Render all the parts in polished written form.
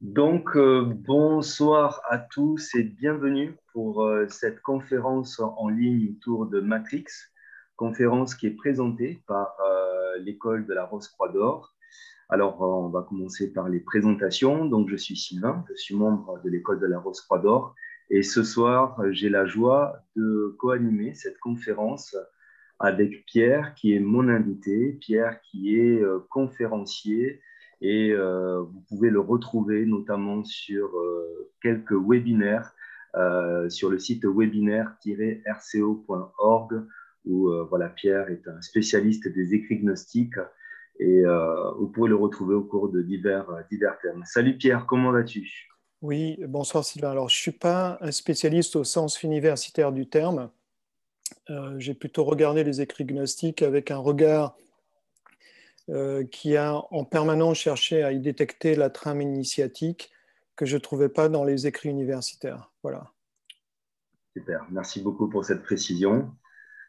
Bonsoir à tous et bienvenue pour cette conférence en ligne autour de Matrix, conférence qui est présentée par l'école de la Rose-Croix d'Or. Alors, on va commencer par les présentations. Donc, je suis Sylvain, je suis membre de l'école de la Rose-Croix d'Or. Et ce soir, j'ai la joie de co-animer cette conférence avec Pierre, qui est mon invité. Pierre, qui est conférencier. Et vous pouvez le retrouver notamment sur quelques webinaires sur le site webinaire-rco.org où voilà, Pierre est un spécialiste des écrits gnostiques et vous pouvez le retrouver au cours de divers thèmes. Salut Pierre, comment vas-tu? Oui, bonsoir Sylvain. Alors, je ne suis pas un spécialiste au sens universitaire du terme. J'ai plutôt regardé les écrits gnostiques avec un regard qui a en permanence cherché à y détecter la trame initiatique que je ne trouvais pas dans les écrits universitaires. Voilà. Super, merci beaucoup pour cette précision.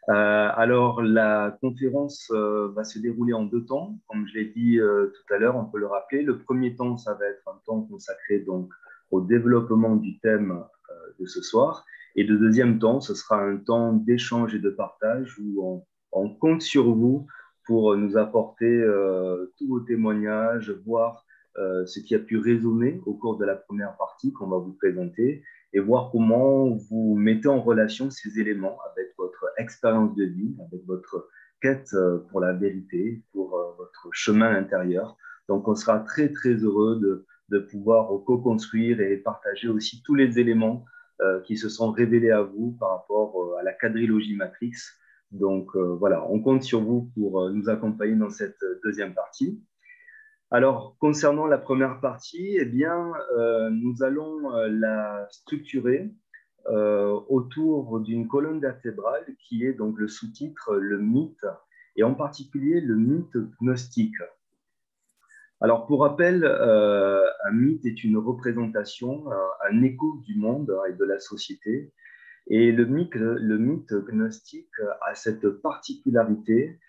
Alors, la conférence va se dérouler en deux temps. Comme je l'ai dit tout à l'heure, on peut le rappeler. Le premier temps, ça va être un temps consacré donc au développement du thème de ce soir. Et le deuxième temps, ce sera un temps d'échange et de partage où on compte sur vous pour nous apporter tous vos témoignages, voir ce qui a pu résonner au cours de la première partie qu'on va vous présenter et voir comment vous mettez en relation ces éléments avec votre expérience de vie, avec votre quête pour la vérité, pour votre chemin intérieur. Donc, on sera très, très heureux de pouvoir co-construire et partager aussi tous les éléments qui se sont révélés à vous par rapport à la quadrilogie Matrix. Donc, voilà, on compte sur vous pour nous accompagner dans cette deuxième partie. Alors, concernant la première partie, eh bien, nous allons la structurer autour d'une colonne vertébrale qui est donc le sous-titre le mythe, et en particulier le mythe gnostique. Alors, pour rappel, un mythe est une représentation, un écho du monde et de la société. Et le mythe gnostique a cette particularité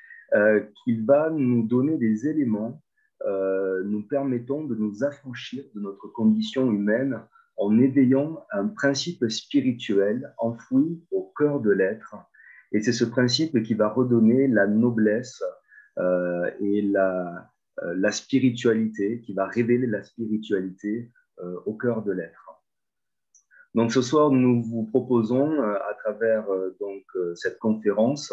qu'il va nous donner des éléments nous permettant de nous affranchir de notre condition humaine en éveillant un principe spirituel enfoui au cœur de l'être. Et c'est ce principe qui va redonner la noblesse et la spiritualité, qui va révéler la spiritualité au cœur de l'être. Donc ce soir, nous vous proposons, à travers cette conférence,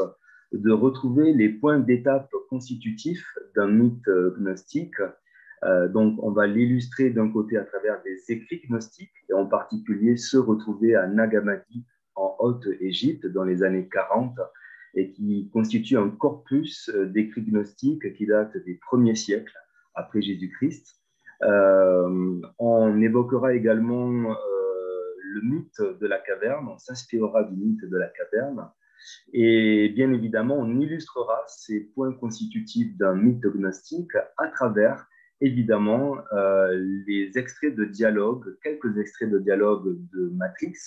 de retrouver les points d'étape constitutifs d'un mythe gnostique. Donc on va l'illustrer d'un côté à travers des écrits gnostiques, et en particulier ceux retrouvés à Nag Hammadi en Haute-Égypte dans les années 40, et qui constituent un corpus d'écrits gnostiques qui date des premiers siècles après Jésus-Christ. On évoquera également le mythe de la caverne, on s'inspirera du mythe de la caverne, et bien évidemment, on illustrera ces points constitutifs d'un mythe gnostique à travers, évidemment, les extraits de dialogue, quelques extraits de dialogue de Matrix,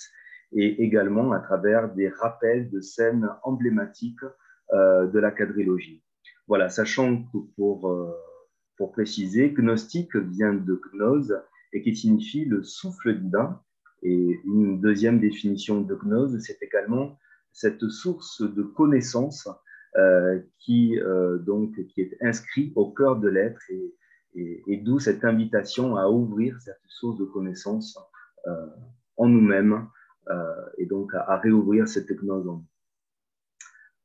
et également à travers des rappels de scènes emblématiques de la quadrilogie. Voilà, sachant que pour préciser, gnostique vient de gnose et qui signifie le souffle divin. Et une deuxième définition de gnose, c'est également cette source de connaissance qui est inscrite au cœur de l'être et d'où cette invitation à ouvrir cette source de connaissance en nous-mêmes et donc à réouvrir cette gnose en nous.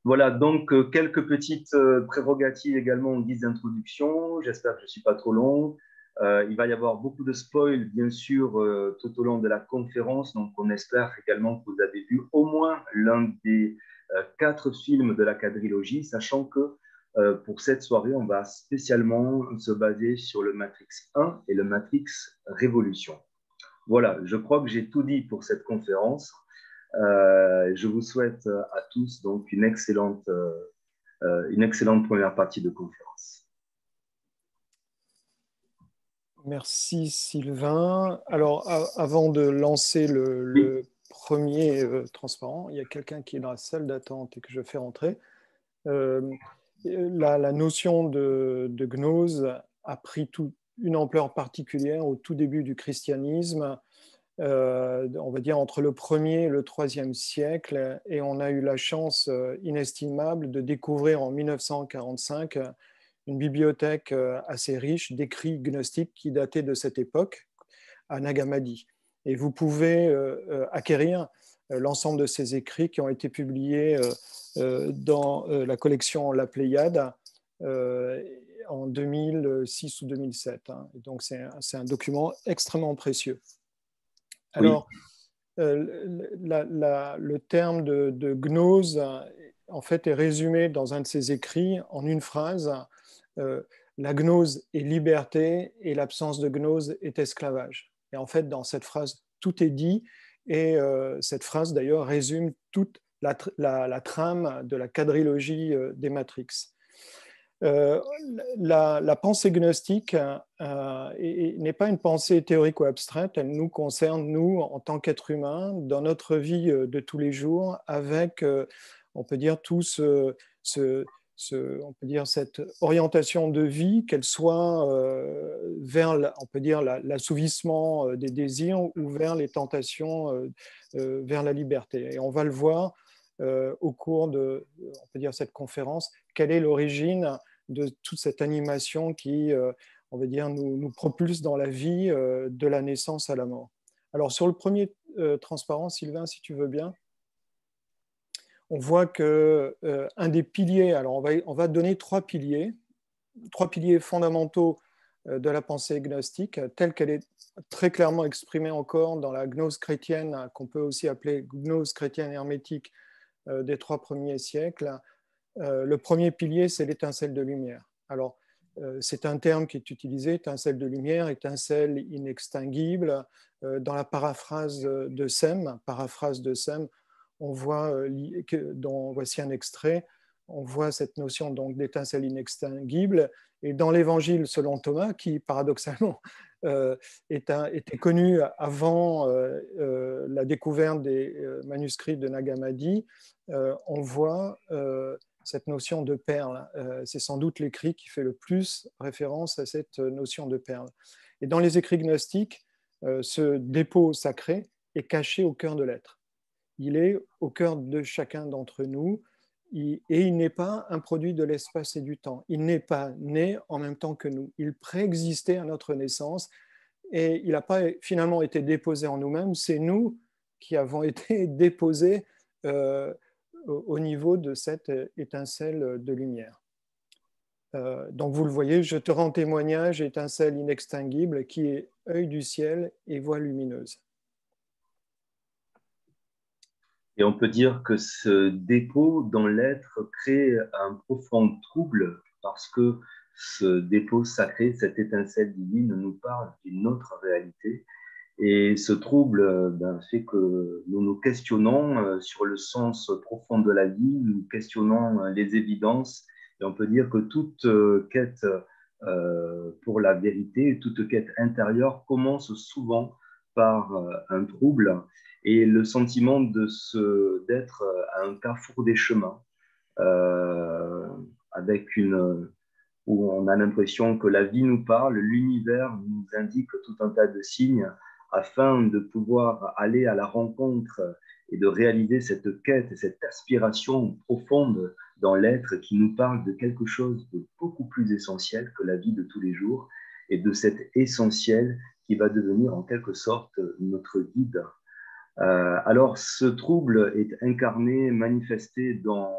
Voilà, donc quelques petites prérogatives également en guise d'introduction. J'espère que je ne suis pas trop long. Il va y avoir beaucoup de spoil, bien sûr, tout au long de la conférence. Donc, on espère également que vous avez vu au moins l'un des 4 films de la quadrilogie, sachant que pour cette soirée, on va spécialement se baser sur le Matrix 1 et le Matrix Révolution. Voilà, je crois que j'ai tout dit pour cette conférence. Je vous souhaite à tous donc une excellente première partie de conférence. Merci Sylvain. Alors, avant de lancer le premier transparent, il y a quelqu'un qui est dans la salle d'attente et que je fais rentrer. La notion de gnose a pris tout une ampleur particulière au tout début du christianisme, on va dire entre le 1er et le 3e siècle, et on a eu la chance inestimable de découvrir en 1945 une bibliothèque assez riche d'écrits gnostiques qui dataient de cette époque à Nag Hammadi. Et vous pouvez acquérir l'ensemble de ces écrits qui ont été publiés dans la collection La Pléiade en 2006 ou 2007. Hein. Et donc, c'est un document extrêmement précieux. Alors, oui. Le terme de gnose, en fait, est résumé dans un de ses écrits en une phrase. La gnose est liberté et l'absence de gnose est esclavage. Et en fait, dans cette phrase, tout est dit. Et cette phrase, d'ailleurs, résume toute la trame de la quadrilogie des Matrix. La pensée gnostique n'est pas une pensée théorique ou abstraite, elle nous concerne, nous, en tant qu'êtres humains, dans notre vie de tous les jours, avec, on peut dire, tout on peut dire, cette orientation de vie, qu'elle soit vers, on peut dire, l'assouvissement des désirs ou vers les tentations, vers la liberté. Et on va le voir au cours de, on peut dire, cette conférence, quelle est l'origine de toute cette animation qui, on va dire, nous propulse dans la vie de la naissance à la mort. Alors, sur le premier transparent, Sylvain, si tu veux bien, on voit que un des piliers, alors on va donner trois piliers fondamentaux de la pensée gnostique, telle qu'elle est très clairement exprimée encore dans la gnose chrétienne, qu'on peut aussi appeler gnose chrétienne hermétique des 3 premiers siècles. Le premier pilier, c'est l'étincelle de lumière. Alors, c'est un terme qui est utilisé, étincelle de lumière, étincelle inextinguible. Dans la paraphrase de Sem, on voit, voici un extrait, on voit cette notion donc d'étincelle inextinguible. Et dans l'évangile selon Thomas, qui paradoxalement était connu avant la découverte des manuscrits de Nag Hammadi, on voit cette notion de perle. C'est sans doute l'écrit qui fait le plus référence à cette notion de perle. Et dans les écrits gnostiques, ce dépôt sacré est caché au cœur de l'être. Il est au cœur de chacun d'entre nous et il n'est pas un produit de l'espace et du temps. Il n'est pas né en même temps que nous. Il préexistait à notre naissance et il n'a pas finalement été déposé en nous-mêmes. C'est nous qui avons été déposés au niveau de cette étincelle de lumière. Donc vous le voyez, je te rends témoignage, étincelle inextinguible qui est œil du ciel et voie lumineuse. Et on peut dire que ce dépôt dans l'être crée un profond trouble parce que ce dépôt sacré, cette étincelle divine nous parle d'une autre réalité. Et ce trouble fait que nous nous questionnons sur le sens profond de la vie, nous questionnons les évidences. Et on peut dire que toute quête pour la vérité, toute quête intérieure commence souvent par un trouble et le sentiment d'être à un carrefour des chemins, avec où on a l'impression que la vie nous parle, l'univers nous indique tout un tas de signes afin de pouvoir aller à la rencontre et de réaliser cette quête, cette aspiration profonde dans l'être qui nous parle de quelque chose de beaucoup plus essentiel que la vie de tous les jours et de cet essentiel qui va devenir en quelque sorte notre guide. Alors, ce trouble est incarné, manifesté dans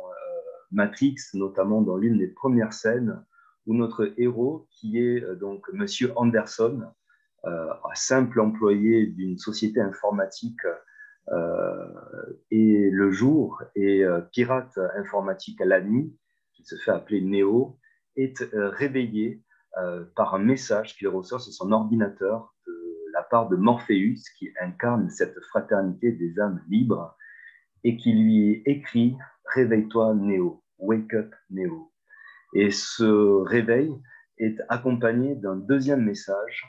Matrix, notamment dans l'une des premières scènes où notre héros, qui est donc Monsieur Anderson, un simple employé d'une société informatique et le jour et pirate informatique à la nuit, qui se fait appeler Neo, est réveillé par un message qu'il reçoit sur son ordinateur de la part de Morpheus, qui incarne cette fraternité des âmes libres, et qui lui écrit « Réveille-toi, Neo, wake up, Neo ». Et ce réveil est accompagné d'un deuxième message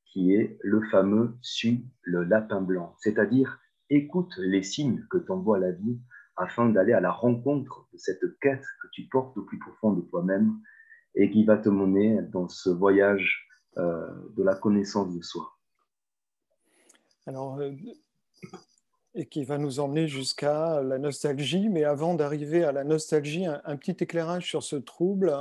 qui est le fameux « Suis le lapin blanc », c'est-à-dire écoute les signes que t'envoie la vie afin d'aller à la rencontre de cette quête que tu portes au plus profond de toi-même et qui va te mener dans ce voyage de la connaissance de soi. Alors, et qui va nous emmener jusqu'à la nostalgie. Mais avant d'arriver à la nostalgie, un petit éclairage sur ce trouble.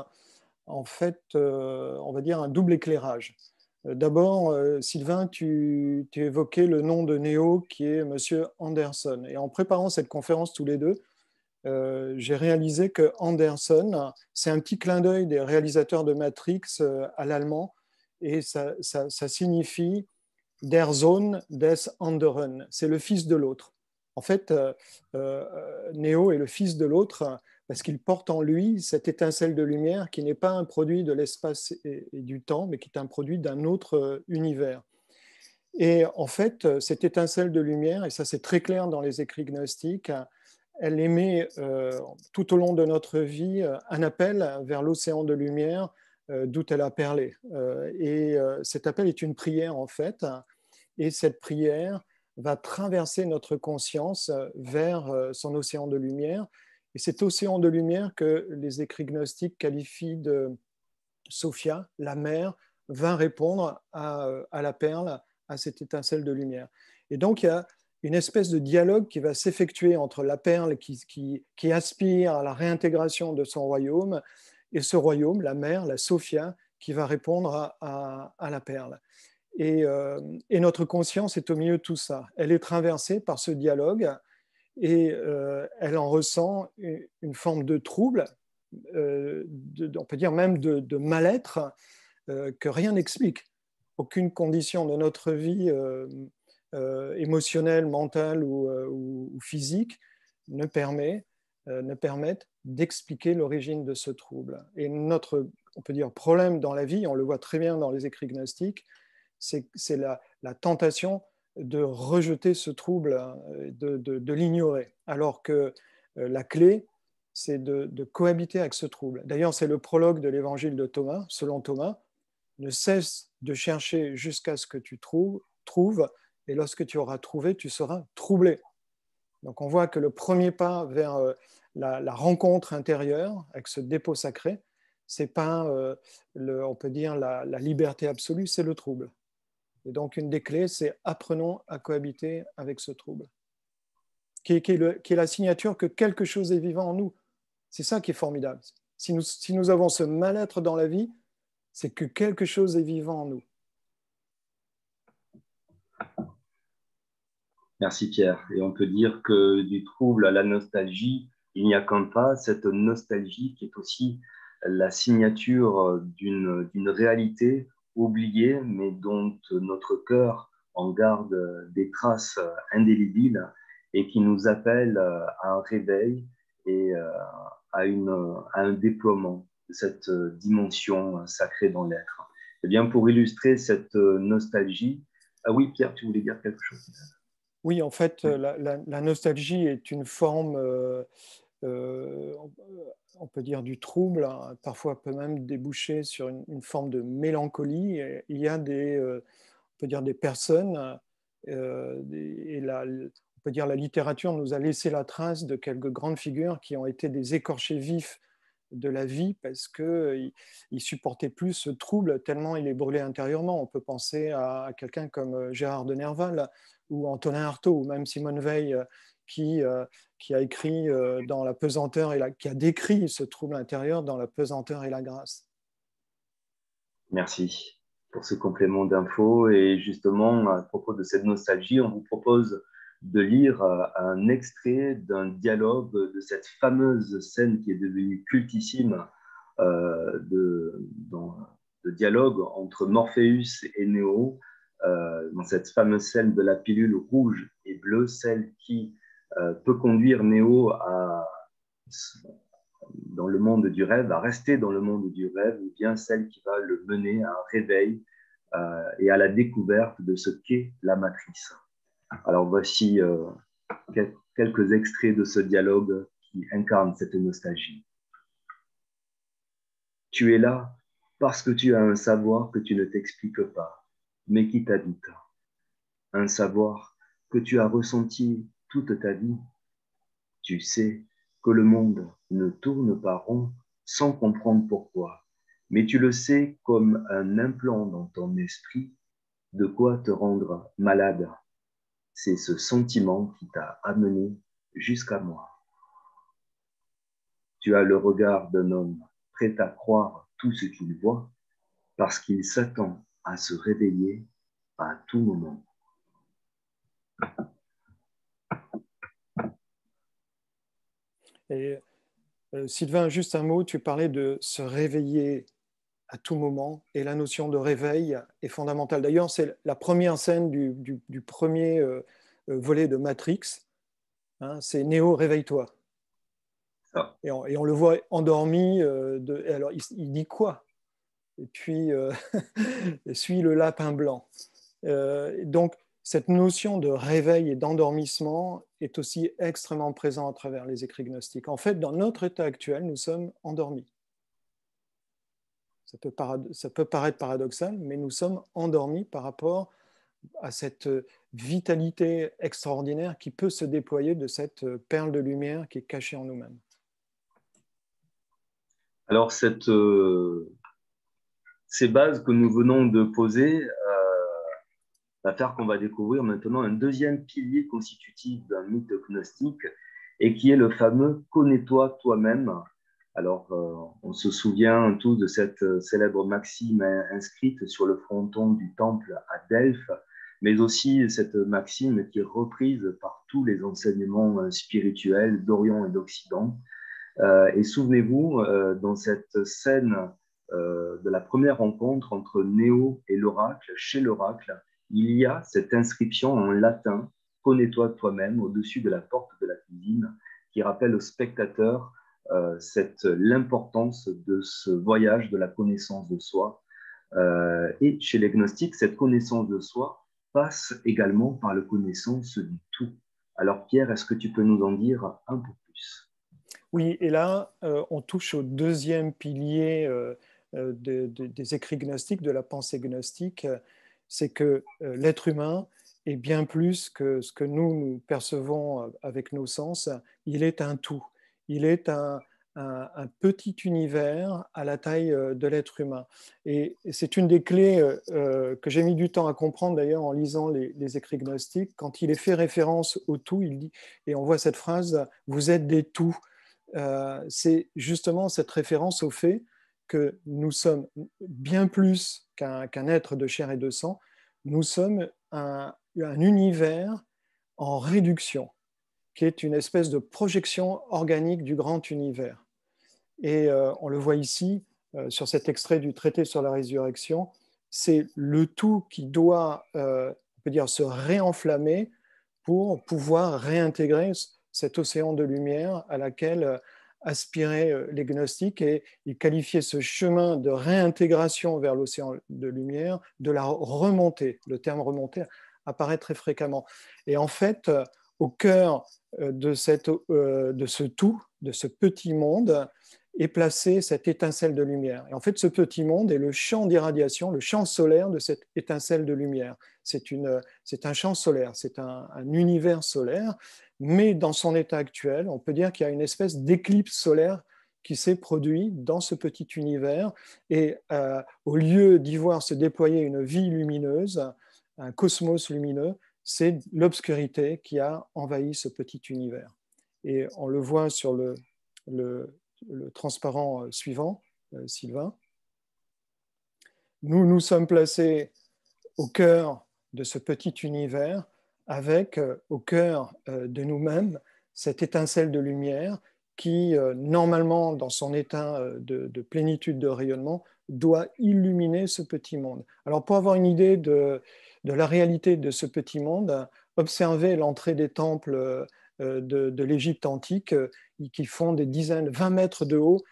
En fait, on va dire un double éclairage. D'abord, Sylvain, tu évoquais le nom de Néo qui est Monsieur Anderson. Et en préparant cette conférence tous les deux, j'ai réalisé que Anderson, c'est un petit clin d'œil des réalisateurs de Matrix à l'allemand, et ça signifie Der Sohn des anderen. C'est le fils de l'autre. En fait, Néo est le fils de l'autre parce qu'il porte en lui cette étincelle de lumière qui n'est pas un produit de l'espace et du temps, mais qui est un produit d'un autre univers. Et en fait, cette étincelle de lumière, et ça c'est très clair dans les écrits gnostiques, elle émet tout au long de notre vie un appel vers l'océan de lumière d'où elle a perlé. Et cet appel est une prière en fait, et cette prière va traverser notre conscience vers son océan de lumière. Et cet océan de lumière que les écrits gnostiques qualifient de Sophia, la mer, va répondre à la perle, à cette étincelle de lumière. Et donc, il y a une espèce de dialogue qui va s'effectuer entre la perle qui aspire à la réintégration de son royaume et ce royaume, la mer, la Sophia, qui va répondre à la perle. Et notre conscience est au milieu de tout ça. Elle est traversée par ce dialogue et elle en ressent une forme de trouble, on peut dire même de mal-être que rien n'explique. Aucune condition de notre vie émotionnelle, mentale ou physique ne permettent d'expliquer l'origine de ce trouble. Et notre, on peut dire, problème dans la vie, on le voit très bien dans les écrits gnostiques, c'est la tentation de rejeter ce trouble, de l'ignorer, alors que la clé, c'est de cohabiter avec ce trouble. D'ailleurs, c'est le prologue de l'évangile de Thomas, selon Thomas, ne cesse de chercher jusqu'à ce que tu trouves, et lorsque tu auras trouvé, tu seras troublé. Donc on voit que le premier pas vers la rencontre intérieure avec ce dépôt sacré, c'est pas, on peut dire, la liberté absolue, c'est le trouble. Et donc, une des clés, c'est apprenons à cohabiter avec ce trouble, qui est la signature que quelque chose est vivant en nous. C'est ça qui est formidable. Si nous avons ce mal-être dans la vie, c'est que quelque chose est vivant en nous. Merci Pierre. Et on peut dire que du trouble à la nostalgie, il n'y a qu'un pas, cette nostalgie qui est aussi la signature d'une réalité oubliée, mais dont notre cœur en garde des traces indélébiles et qui nous appelle à un réveil et à un déploiement de cette dimension sacrée dans l'être. Eh bien, pour illustrer cette nostalgie, ah oui, Pierre, tu voulais dire quelque chose? Oui, en fait, la nostalgie est une forme, on peut dire, du trouble, hein, parfois peut même déboucher sur une forme de mélancolie. Et il y a on peut dire des personnes, on peut dire la littérature nous a laissé la trace de quelques grandes figures qui ont été des écorchés vifs de la vie parce qu'ils ne supportaient plus ce trouble tellement il est brûlé intérieurement. On peut penser à quelqu'un comme Gérard de Nerval ou Antonin Artaud ou même Simone Veil qui a écrit dans La pesanteur qui a décrit ce trouble intérieur dans La pesanteur et la grâce. Merci pour ce complément d'infos. Et justement, à propos de cette nostalgie, on vous propose de lire un extrait d'un dialogue de cette fameuse scène qui est devenue cultissime de dialogue entre Morpheus et Néo, dans cette fameuse scène de la pilule rouge et bleue, celle qui peut conduire Néo dans le monde du rêve, à rester dans le monde du rêve, ou bien celle qui va le mener à un réveil et à la découverte de ce qu'est la matrice. Alors voici quelques extraits de ce dialogue qui incarne cette nostalgie. Tu es là parce que tu as un savoir que tu ne t'expliques pas, mais qui t'habite. Un savoir que tu as ressenti toute ta vie. Tu sais que le monde ne tourne pas rond sans comprendre pourquoi, mais tu le sais comme un implant dans ton esprit de quoi te rendre malade. C'est ce sentiment qui t'a amené jusqu'à moi. Tu as le regard d'un homme prêt à croire tout ce qu'il voit parce qu'il s'attend à se réveiller à tout moment. Et Sylvain, juste un mot, tu parlais de se réveiller à tout moment, et la notion de réveil est fondamentale. D'ailleurs, c'est la première scène du premier volet de Matrix, hein, c'est Néo, réveille-toi. Ah. Et on le voit endormi, alors il dit quoi? Et puis, suis le lapin blanc. Donc, cette notion de réveil et d'endormissement est aussi extrêmement présente à travers les écrits gnostiques. En fait, dans notre état actuel, nous sommes endormis. Ça peut paraître paradoxal, mais nous sommes endormis par rapport à cette vitalité extraordinaire qui peut se déployer de cette perle de lumière qui est cachée en nous-mêmes. Alors, ces bases que nous venons de poser va faire qu'on va découvrir maintenant un deuxième pilier constitutif d'un mythe gnostique et qui est le fameux connais-toi toi-même. Alors, on se souvient tous de cette célèbre maxime inscrite sur le fronton du temple à Delphes, mais aussi cette maxime qui est reprise par tous les enseignements spirituels d'Orient et d'Occident. Et souvenez-vous, dans cette scène de la première rencontre entre Néo et l'oracle, chez l'oracle, il y a cette inscription en latin, connais-toi toi-même, au-dessus de la porte de la cuisine, qui rappelle au spectateur l'importance de ce voyage de la connaissance de soi. Et chez les gnostiques, cette connaissance de soi passe également par la connaissance du tout. Alors Pierre, est-ce que tu peux nous en dire un peu plus? Oui, et là, on touche au deuxième pilier des écrits gnostiques, de la pensée gnostique, c'est que l'être humain est bien plus que ce que nous percevons avec nos sens, il est un tout, il est un petit univers à la taille de l'être humain. Et c'est une des clés que j'ai mis du temps à comprendre d'ailleurs en lisant les écrits gnostiques. Quand il est fait référence au tout, il dit, et on voit cette phrase, vous êtes des tout. C'est justement cette référence au fait que nous sommes bien plus qu'un être de chair et de sang, nous sommes un univers en réduction, qui est une espèce de projection organique du grand univers. Et on le voit ici, sur cet extrait du traité sur la résurrection, c'est le tout qui doit, on peut dire, se réenflammer pour pouvoir réintégrer cet océan de lumière à laquelle aspiraient les gnostiques, et ils qualifiaient ce chemin de réintégration vers l'océan de lumière de la remontée. Le terme remontée apparaît très fréquemment. Et en fait, au cœur de ce tout, de ce petit monde, est placée cette étincelle de lumière. Et en fait, ce petit monde est le champ d'irradiation, le champ solaire de cette étincelle de lumière. C'est un champ solaire, c'est un univers solaire, mais dans son état actuel, on peut dire qu'il y a une espèce d'éclipse solaire qui s'est produit dans ce petit univers, et au lieu d'y voir se déployer une vie lumineuse, un cosmos lumineux, c'est l'obscurité qui a envahi ce petit univers. Et on le voit sur le transparent suivant, Sylvain. Nous sommes placés au cœur de ce petit univers, avec au cœur de nous-mêmes cette étincelle de lumière qui, normalement, dans son état de plénitude de rayonnement, doit illuminer ce petit monde. Alors, pour avoir une idée de la réalité de ce petit monde, observez l'entrée des temples de l'Égypte antique qui font des dizaines, 20 mètres de haut.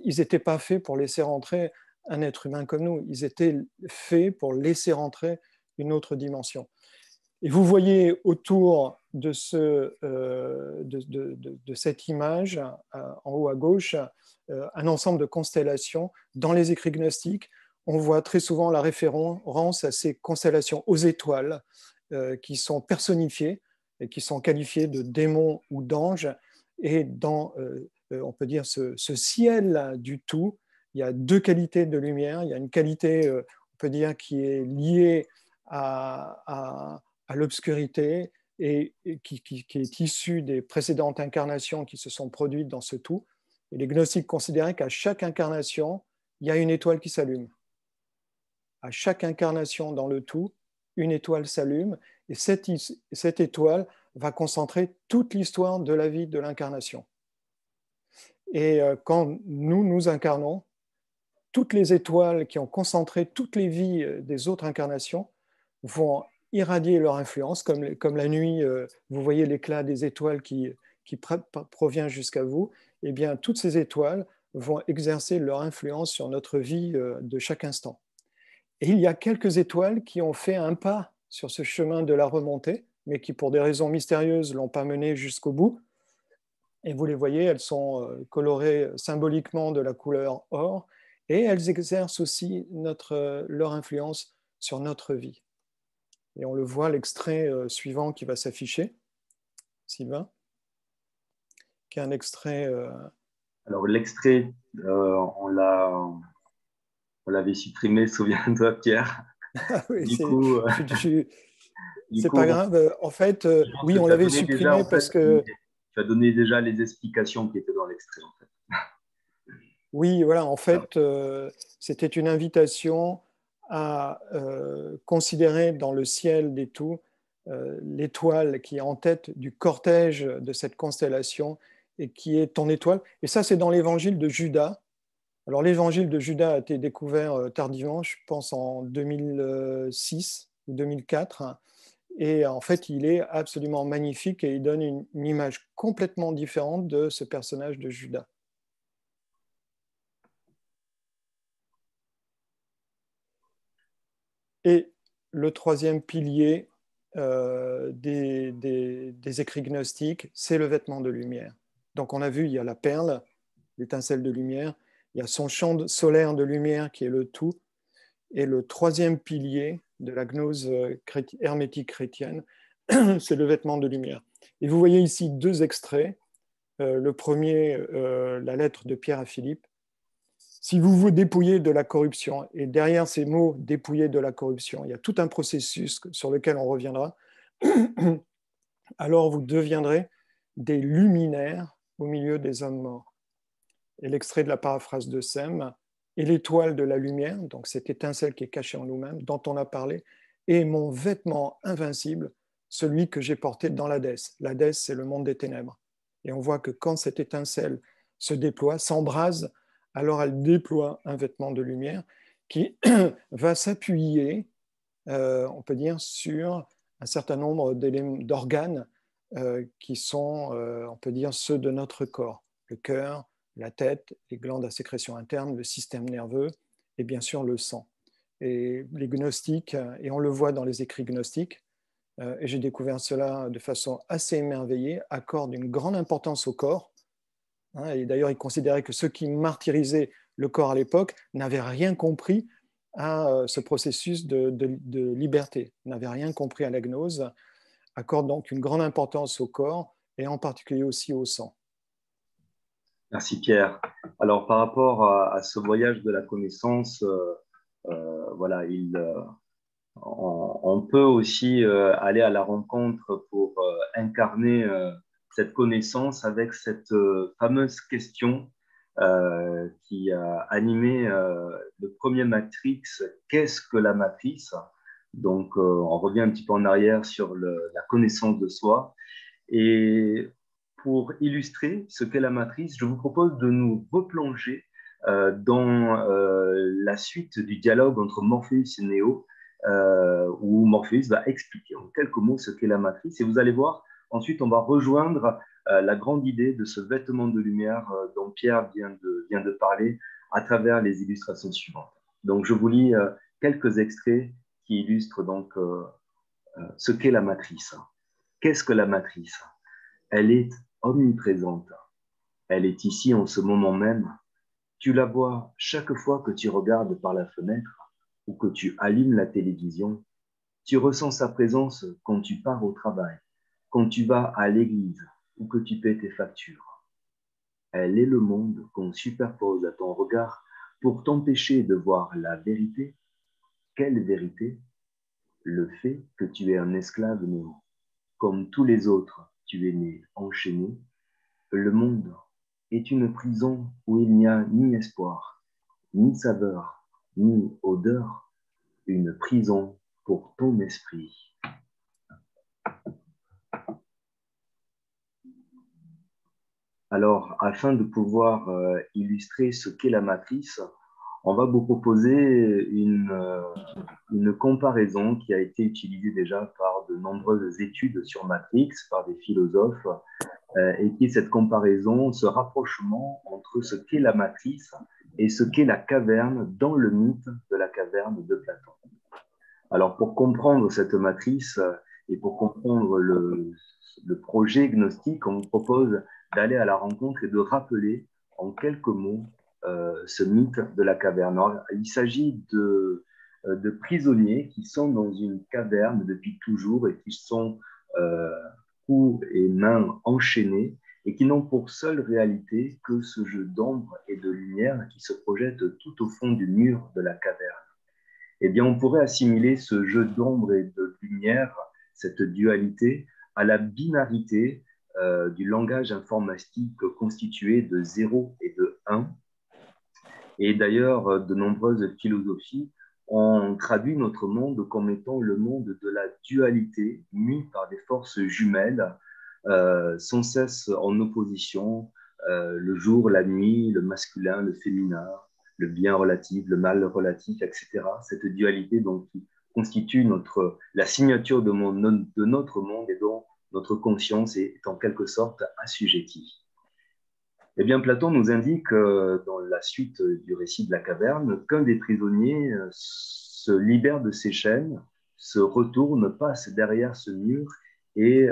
Ils n'étaient pas faits pour laisser rentrer un être humain comme nous. Ils étaient faits pour laisser rentrer une autre dimension. Et vous voyez autour de cette image, en haut à gauche, un ensemble de constellations. Dans les écrits gnostiques, on voit très souvent la référence à ces constellations aux étoiles qui sont personnifiées et qui sont qualifiées de démons ou d'anges. Et dans, on peut dire, ce ciel du tout, il y a deux qualités de lumière. Il y a une qualité, on peut dire, qui est liée à l'obscurité et qui est issue des précédentes incarnations qui se sont produites dans ce tout. Et les gnostiques considéraient qu'à chaque incarnation, il y a une étoile qui s'allume. À chaque incarnation dans le tout, une étoile s'allume et cette étoile va concentrer toute l'histoire de la vie de l'incarnation. Et quand nous incarnons, toutes les étoiles qui ont concentré toutes les vies des autres incarnations vont irradier leur influence, comme la nuit, vous voyez l'éclat des étoiles qui provient jusqu'à vous, et bien toutes ces étoiles vont exercer leur influence sur notre vie de chaque instant. Et il y a quelques étoiles qui ont fait un pas sur ce chemin de la remontée, mais qui, pour des raisons mystérieuses, ne l'ont pas mené jusqu'au bout. Et vous les voyez, elles sont colorées symboliquement de la couleur or, et elles exercent aussi leur influence sur notre vie. Et on le voit, l'extrait suivant qui va s'afficher, Sylvain, qui est un extrait... Alors, l'extrait, on l'avait supprimé, souviens-toi, Pierre. oui, Du coup, c'est pas grave. En fait, je pense oui, que on tu as l'avait donné déjà, supprimé en fait, parce que... tu as donné déjà les explications qui étaient dans l'extrait, en fait. Oui, voilà, en fait, c'était une invitation à considérer dans le ciel des tout l'étoile qui est en tête du cortège de cette constellation et qui est ton étoile. Et ça, c'est dans l'évangile de Judas. Alors, l'évangile de Judas a été découvert tardivement, je pense en 2006 ou 2004. Et en fait, il est absolument magnifique et il donne une image complètement différente de ce personnage de Judas. Et le troisième pilier des écrits gnostiques, c'est le vêtement de lumière. Donc on a vu, il y a la perle, l'étincelle de lumière, il y a son champ solaire de lumière qui est le tout, et le troisième pilier de la gnose hermétique chrétienne, c'est le vêtement de lumière. Et vous voyez ici deux extraits. Le premier, la lettre de Pierre à Philippe. Si vous vous dépouillez de la corruption, et derrière ces mots dépouiller de la corruption, il y a tout un processus sur lequel on reviendra, alors vous deviendrez des luminaires au milieu des hommes morts. Et l'extrait de la paraphrase de Sem, et l'étoile de la lumière, donc cette étincelle qui est cachée en nous-mêmes, dont on a parlé, est mon vêtement invincible, celui que j'ai porté dans l'Hadès. L'Hadès, c'est le monde des ténèbres. Et on voit que quand cette étincelle se déploie, s'embrase, alors elle déploie un vêtement de lumière qui va s'appuyer, on peut dire, sur un certain nombre d'organes qui sont, on peut dire, ceux de notre corps. Le cœur, la tête, les glandes à sécrétion interne, le système nerveux et bien sûr le sang. Et les gnostiques, et on le voit dans les écrits gnostiques, et j'ai découvert cela de façon assez émerveillée, accordent une grande importance au corps. Et d'ailleurs, ils considéraient que ceux qui martyrisaient le corps à l'époque n'avaient rien compris à ce processus de liberté, n'avaient rien compris à la gnose, accordent donc une grande importance au corps et en particulier aussi au sang. Merci, Pierre. Alors, par rapport à ce voyage de la connaissance, voilà, on peut aussi aller à la rencontre pour incarner cette connaissance avec cette fameuse question qui a animé le premier Matrix. Qu'est-ce que la matrice? Donc, on revient un petit peu en arrière sur la connaissance de soi. Et pour illustrer ce qu'est la matrice, je vous propose de nous replonger dans la suite du dialogue entre Morpheus et Neo, où Morpheus va expliquer en quelques mots ce qu'est la matrice. Et vous allez voir, ensuite, on va rejoindre la grande idée de ce vêtement de lumière dont Pierre vient de parler à travers les illustrations suivantes. Donc, je vous lis quelques extraits qui illustrent donc ce qu'est la matrice. Qu'est-ce que la matrice? Elle est omniprésente. Elle est ici en ce moment même. Tu la vois chaque fois que tu regardes par la fenêtre ou que tu allumes la télévision. Tu ressens sa présence quand tu pars au travail, quand tu vas à l'église ou que tu paies tes factures. Elle est le monde qu'on superpose à ton regard pour t'empêcher de voir la vérité. Quelle vérité? Le fait que tu es un esclave néant. Comme tous les autres, tu es né enchaîné. Le monde est une prison où il n'y a ni espoir, ni saveur, ni odeur. Une prison pour ton esprit. Alors, afin de pouvoir illustrer ce qu'est la matrice, on va vous proposer une comparaison qui a été utilisée déjà par de nombreuses études sur Matrix, par des philosophes, et qui est cette comparaison, ce rapprochement entre ce qu'est la matrice et ce qu'est la caverne dans le mythe de la caverne de Platon. Alors, pour comprendre cette matrice et pour comprendre le projet gnostique, on vous propose d'aller à la rencontre et de rappeler en quelques mots ce mythe de la caverne. Alors, il s'agit de prisonniers qui sont dans une caverne depuis toujours et qui sont cou et mains enchaînés et qui n'ont pour seule réalité que ce jeu d'ombre et de lumière qui se projette tout au fond du mur de la caverne. Eh bien, on pourrait assimiler ce jeu d'ombre et de lumière, cette dualité, à la binarité du langage informatique constitué de 0 et de 1. Et d'ailleurs, de nombreuses philosophies ont traduit notre monde comme étant le monde de la dualité, mis par des forces jumelles, sans cesse en opposition, le jour, la nuit, le masculin, le féminin, le bien relatif, le mal relatif, etc. Cette dualité donc, qui constitue la signature de notre monde et dont notre conscience est en quelque sorte assujettie. Eh bien, Platon nous indique dans la suite du récit de la caverne qu'un des prisonniers se libère de ses chaînes, se retourne, passe derrière ce mur et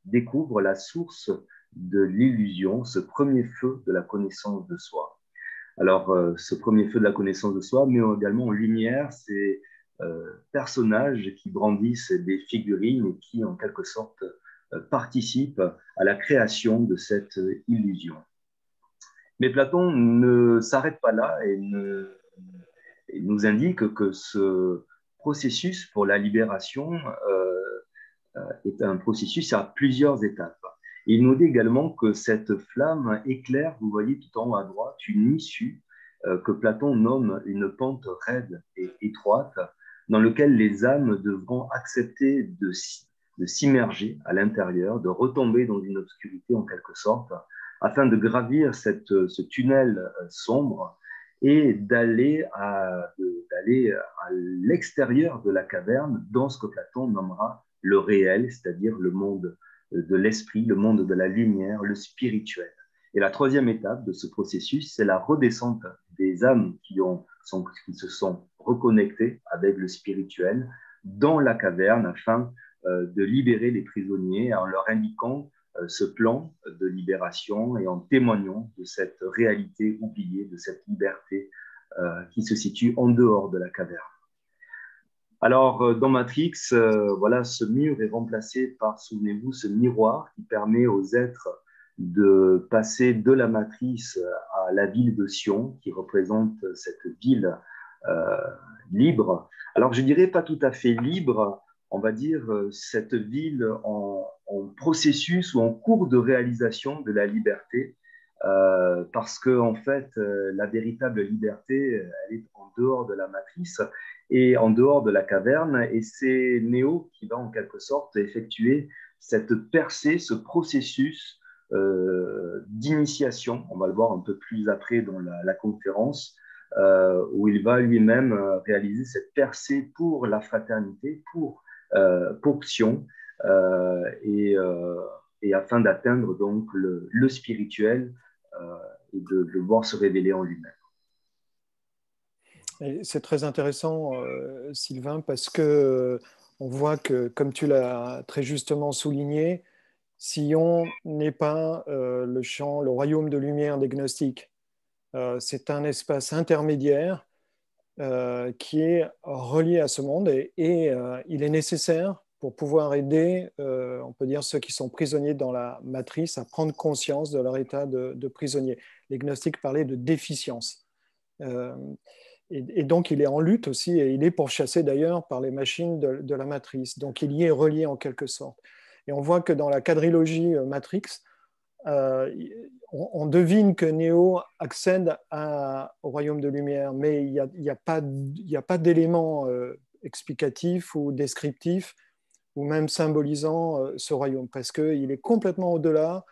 découvre la source de l'illusion, ce premier feu de la connaissance de soi. Alors, ce premier feu de la connaissance de soi met également en lumière ces personnages qui brandissent des figurines et qui, en quelque sorte, participent à la création de cette illusion. Mais Platon ne s'arrête pas là et nous indique que ce processus pour la libération est un processus à plusieurs étapes. Et il nous dit également que cette flamme éclaire, vous voyez tout en haut à droite, une issue que Platon nomme une pente raide et étroite, dans laquelle les âmes devront accepter de s'immerger à l'intérieur, de retomber dans une obscurité en quelque sorte, afin de gravir ce tunnel sombre et d'aller à l'extérieur de la caverne dans ce que Platon nommera le réel, c'est-à-dire le monde de l'esprit, le monde de la lumière, le spirituel. Et la troisième étape de ce processus, c'est la redescente des âmes qui se sont reconnectées avec le spirituel dans la caverne afin de libérer les prisonniers en leur indiquant ce plan de libération et en témoignant de cette réalité oubliée, de cette liberté qui se situe en dehors de la caverne. Alors, dans Matrix, voilà, ce mur est remplacé par, souvenez-vous, ce miroir qui permet aux êtres de passer de la matrice à la ville de Sion, qui représente cette ville libre. Alors, je dirais pas tout à fait libre, on va dire cette ville en processus ou en cours de réalisation de la liberté, parce que en fait, la véritable liberté, elle est en dehors de la matrice et en dehors de la caverne, et c'est Néo qui va en quelque sorte effectuer cette percée, ce processus d'initiation. On va le voir un peu plus après dans la conférence, où il va lui-même réaliser cette percée pour la fraternité, pour Sion, et afin d'atteindre donc le spirituel et de le voir se révéler en lui-même. C'est très intéressant, Sylvain, parce que on voit que, comme tu l'as très justement souligné, Sion n'est pas le royaume de lumière des gnostiques. C'est un espace intermédiaire qui est relié à ce monde et il est nécessaire pour pouvoir aider, on peut dire, ceux qui sont prisonniers dans la matrice à prendre conscience de leur état de prisonnier. Les gnostiques parlaient de déficience. Et donc, il est en lutte aussi, et il est pourchassé d'ailleurs par les machines de la matrice. Donc, il y est relié en quelque sorte. Et on voit que dans la quadrilogie Matrix, on devine que Neo accède au royaume de lumière, mais il n'y a pas d'éléments explicatifs ou descriptifs ou même symbolisant ce royaume, parce qu'il est complètement au-delà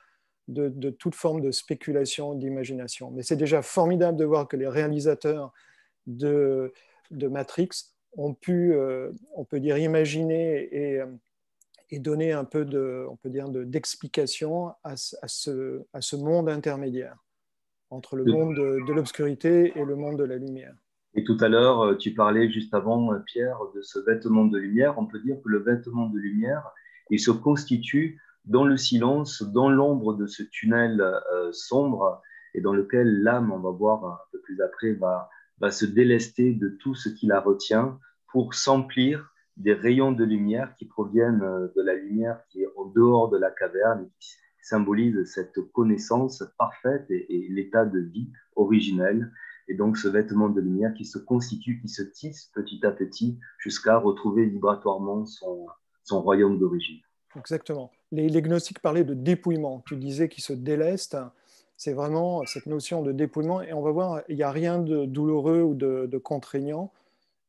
de toute forme de spéculation, d'imagination. Mais c'est déjà formidable de voir que les réalisateurs de Matrix ont pu, on peut dire, imaginer et donner un peu on peut dire, d'explication à ce monde intermédiaire entre le monde de l'obscurité et le monde de la lumière. Et tout à l'heure, tu parlais juste avant, Pierre, de ce vêtement de lumière. On peut dire que le vêtement de lumière, il se constitue dans le silence, dans l'ombre de ce tunnel sombre et dans lequel l'âme, on va voir un peu plus après, va se délester de tout ce qui la retient pour s'emplir des rayons de lumière qui proviennent de la lumière qui est en dehors de la caverne, qui symbolise cette connaissance parfaite et l'état de vie originel. Et donc, ce vêtement de lumière qui se constitue, qui se tisse petit à petit jusqu'à retrouver vibratoirement son royaume d'origine. Exactement. Les gnostiques parlaient de dépouillement. Tu disais qu'ils se délestent. C'est vraiment cette notion de dépouillement. Et on va voir, il n'y a rien de douloureux ou de contraignant.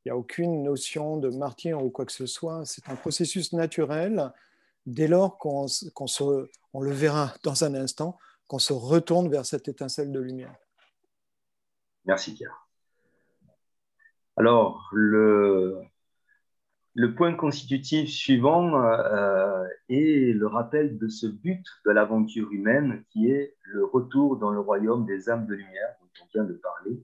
Il n'y a aucune notion de martyre ou quoi que ce soit. C'est un processus naturel dès lors qu'on le verra dans un instant, qu'on se retourne vers cette étincelle de lumière. Merci Pierre. Alors, le point constitutif suivant est le rappel de ce but de l'aventure humaine qui est le retour dans le royaume des âmes de lumière dont on vient de parler.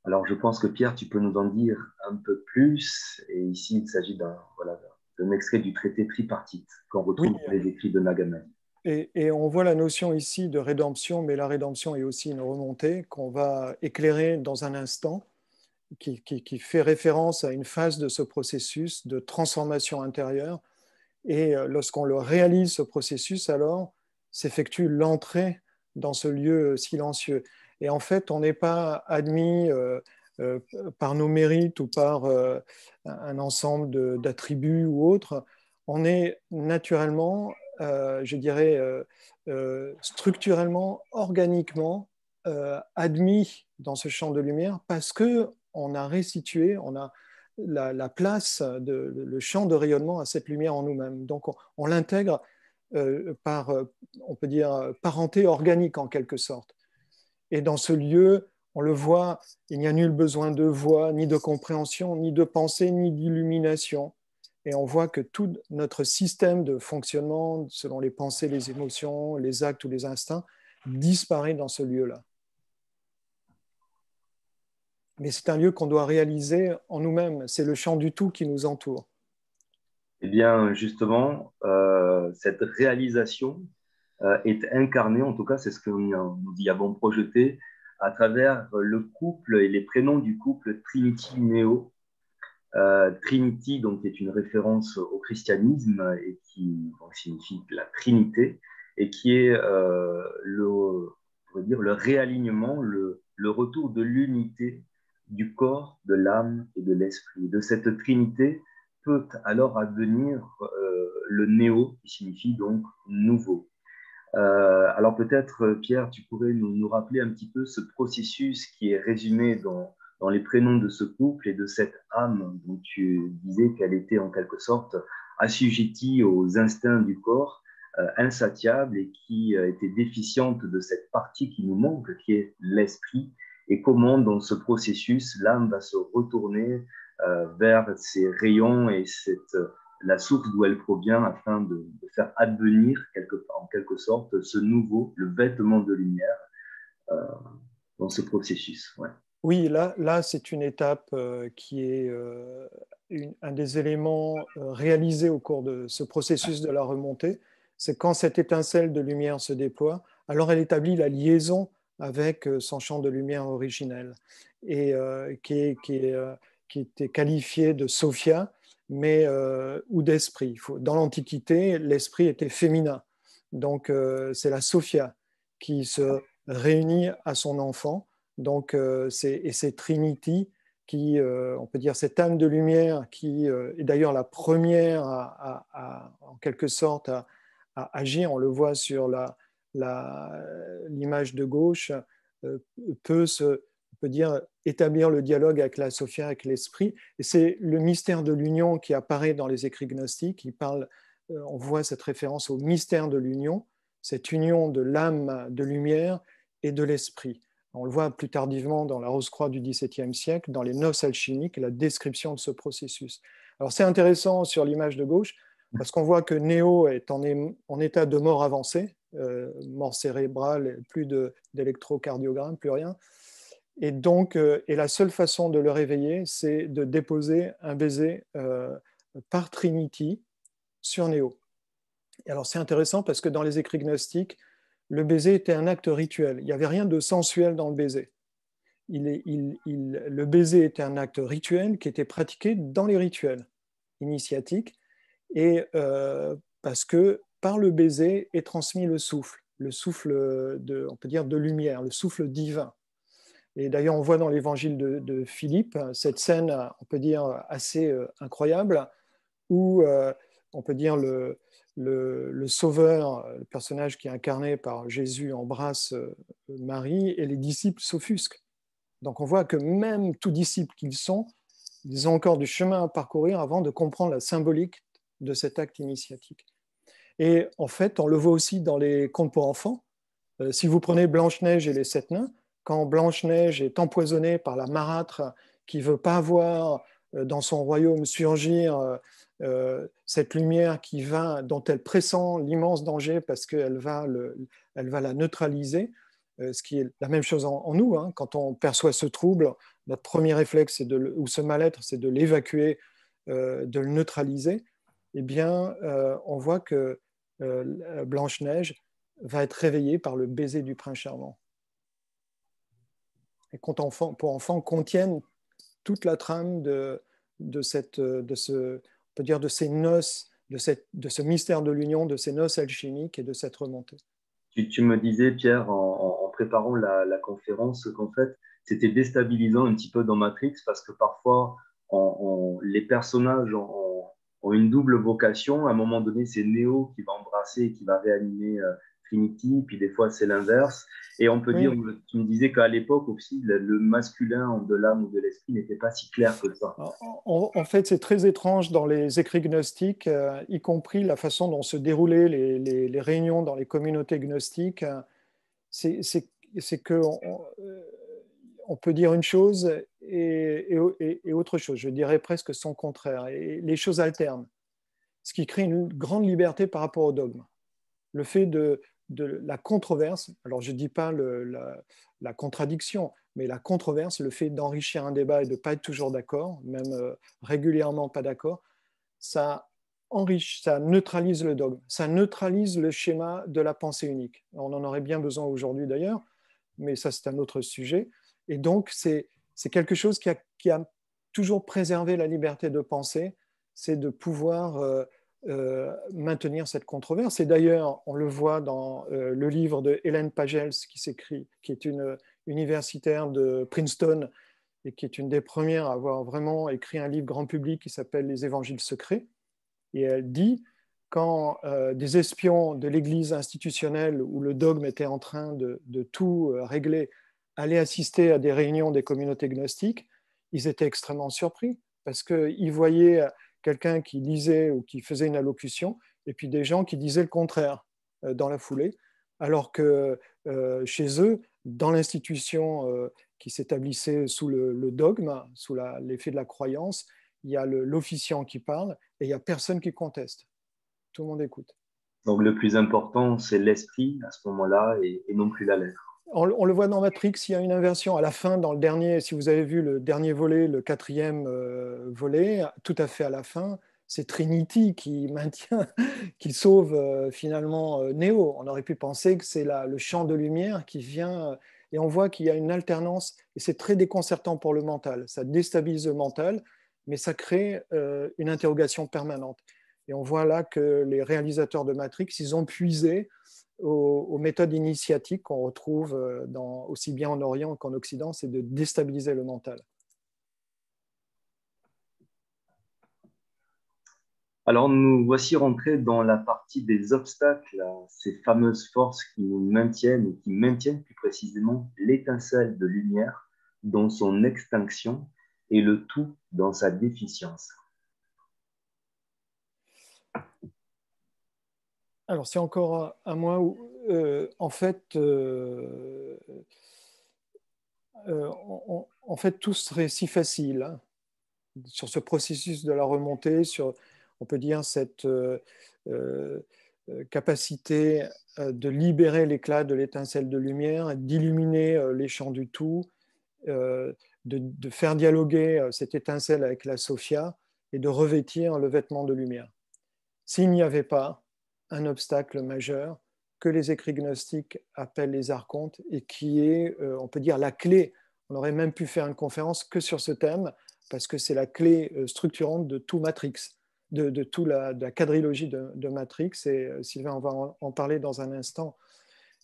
Alors, je pense que Pierre, tu peux nous en dire un peu plus. Et ici, il s'agit d'un extrait du traité tripartite qu'on retrouve dans les écrits de Nag Hammadi. Et on voit la notion ici de rédemption, mais la rédemption est aussi une remontée qu'on va éclairer dans un instant, qui fait référence à une phase de ce processus de transformation intérieure. Et lorsqu'on le réalise, ce processus, alors s'effectue l'entrée dans ce lieu silencieux. Et en fait, on n'est pas admis par nos mérites ou par un ensemble d'attributs ou autres. On est naturellement, je dirais, structurellement, organiquement admis dans ce champ de lumière parce qu'on a restitué, on a la place, le champ de rayonnement à cette lumière en nous-mêmes. Donc on l'intègre par, on peut dire, parenté organique en quelque sorte. Et dans ce lieu, on le voit, il n'y a nul besoin de voix, ni de compréhension, ni de pensée, ni d'illumination. Et on voit que tout notre système de fonctionnement, selon les pensées, les émotions, les actes ou les instincts, disparaît dans ce lieu-là. Mais c'est un lieu qu'on doit réaliser en nous-mêmes. C'est le champ du tout qui nous entoure. Eh bien, justement, cette réalisation est incarnée, en tout cas, c'est ce que nous y avons projeté, à travers le couple et les prénoms du couple Trinity-Néo. Trinity, donc, est une référence au christianisme et qui signifie la Trinité, et qui est on va dire, le réalignement, le retour de l'unité du corps, de l'âme et de l'esprit. De cette Trinité peut alors advenir le néo, qui signifie donc nouveau. Alors peut-être, Pierre, tu pourrais nous rappeler un petit peu ce processus qui est résumé dans les prénoms de ce couple et de cette âme dont tu disais qu'elle était en quelque sorte assujettie aux instincts du corps, insatiable et qui était déficiente de cette partie qui nous manque, qui est l'esprit, et comment dans ce processus, l'âme va se retourner vers ces rayons et la source d'où elle provient afin de faire advenir en quelque sorte ce nouveau, le vêtement de lumière dans ce processus. Ouais. Oui, là c'est une étape qui est un des éléments réalisés au cours de ce processus de la remontée. C'est quand cette étincelle de lumière se déploie, alors elle établit la liaison avec son champ de lumière originel, et qui était qualifié de Sophia, mais ou d'esprit. Dans l'Antiquité, l'esprit était féminin. Donc c'est la Sophia qui se réunit à son enfant Donc, c'est Trinity qui, on peut dire, cette âme de lumière qui est d'ailleurs la première en quelque sorte à agir. On le voit sur l'image de gauche, peut on peut dire, établir le dialogue avec la Sophia, avec l'esprit. Et c'est le mystère de l'union qui apparaît dans les écrits gnostiques. On voit cette référence au mystère de l'union, cette union de l'âme de lumière et de l'esprit. On le voit plus tardivement dans la Rose-Croix du XVIIe siècle, dans les noces alchimiques, la description de ce processus. Alors c'est intéressant sur l'image de gauche, parce qu'on voit que Néo est en état de mort avancée, mort cérébrale, plus d'électrocardiogramme, plus rien. Et donc, la seule façon de le réveiller, c'est de déposer un baiser par Trinity sur Néo. Et alors c'est intéressant parce que dans les écrits gnostiques, le baiser était un acte rituel. Il n'y avait rien de sensuel dans le baiser. Le baiser était un acte rituel qui était pratiqué dans les rituels initiatiques, et parce que par le baiser est transmis le souffle on peut dire de lumière, le souffle divin. Et d'ailleurs, on voit dans l'évangile de Philippe cette scène, on peut dire, assez incroyable, où on peut dire le sauveur, le personnage qui est incarné par Jésus, embrasse Marie et les disciples s'offusquent. Donc on voit que même tous disciples qu'ils sont, ils ont encore du chemin à parcourir avant de comprendre la symbolique de cet acte initiatique. Et en fait, on le voit aussi dans les contes pour enfants. Si vous prenez Blanche-Neige et les 7 nains, quand Blanche-Neige est empoisonnée par la marâtre qui ne veut pas voir dans son royaume surgir cette lumière dont elle pressent l'immense danger parce qu'elle va la neutraliser, ce qui est la même chose en nous. Hein. Quand on perçoit ce trouble, notre premier réflexe ou ce mal-être, c'est de l'évacuer, de le neutraliser. Eh bien, on voit que Blanche-Neige va être réveillée par le baiser du prince charmant. Et Contes pour enfants contiennent toute la trame de ces noces, de ce mystère de l'union, de ces noces alchimiques et de cette remontée. Tu me disais, Pierre, en préparant la conférence, qu'en fait, c'était déstabilisant un petit peu dans Matrix parce que parfois, les personnages ont une double vocation. À un moment donné, c'est Neo qui va embrasser et qui va réanimer Trinity, puis des fois, c'est l'inverse. Et on peut dire, Oui. tu me disais qu'à l'époque aussi, le masculin de l'âme ou de l'esprit n'était pas si clair que ça. En fait, c'est très étrange dans les écrits gnostiques, y compris la façon dont se déroulaient les réunions dans les communautés gnostiques. C'est que on peut dire une chose et autre chose. Je dirais presque son contraire. Et les choses alternent, ce qui crée une grande liberté par rapport au dogme. Le fait de la controverse, alors je ne dis pas la contradiction, mais la controverse, le fait d'enrichir un débat et de ne pas être toujours d'accord, même régulièrement pas d'accord, ça neutralise le dogme, ça neutralise le schéma de la pensée unique. On en aurait bien besoin aujourd'hui d'ailleurs, mais ça c'est un autre sujet. Et donc c'est quelque chose qui a toujours préservé la liberté de penser, c'est de pouvoir maintenir cette controverse. Et d'ailleurs, on le voit dans le livre de Hélène Pagels qui est une universitaire de Princeton et qui est une des premières à avoir vraiment écrit un livre grand public qui s'appelle Les Évangiles secrets. Et elle dit, quand des espions de l'Église institutionnelle où le dogme était en train de tout régler allaient assister à des réunions des communautés gnostiques, ils étaient extrêmement surpris parce qu'ils voyaient quelqu'un qui lisait ou qui faisait une allocution et puis des gens qui disaient le contraire dans la foulée, alors que chez eux, dans l'institution qui s'établissait sous le dogme, sous l'effet de la croyance, il y a l'officiant qui parle et il n'y a personne qui conteste. Tout le monde écoute. Donc, le plus important, c'est l'esprit à ce moment-là et non plus la lettre. On le voit dans Matrix, il y a une inversion à la fin, dans le dernier, si vous avez vu le dernier volet, le quatrième volet, tout à fait à la fin, c'est Trinity qui maintient, qui sauve finalement Neo. On aurait pu penser que c'est le champ de lumière qui vient, et on voit qu'il y a une alternance, et c'est très déconcertant pour le mental. Ça déstabilise le mental, mais ça crée une interrogation permanente. Et on voit là que les réalisateurs de Matrix, ils ont puisé aux méthodes initiatiques qu'on retrouve aussi bien en Orient qu'en Occident, c'est de déstabiliser le mental. Alors, nous voici rentrés dans la partie des obstacles, ces fameuses forces qui nous maintiennent, ou qui maintiennent plus précisément l'étincelle de lumière dans son extinction et le tout dans sa déficience. Alors, c'est encore à moi où, en fait, tout serait si facile, hein, sur ce processus de la remontée, sur, on peut dire, cette capacité de libérer l'éclat de l'étincelle de lumière, d'illuminer les champs du tout, de faire dialoguer cette étincelle avec la Sophia et de revêtir le vêtement de lumière. S'il n'y avait pas un obstacle majeur que les écrits gnostiques appellent les archontes et qui est, on peut dire, la clé. On aurait même pu faire une conférence que sur ce thème parce que c'est la clé structurante de tout Matrix, de toute la quadrilogie de Matrix. Et Sylvain, on va en parler dans un instant.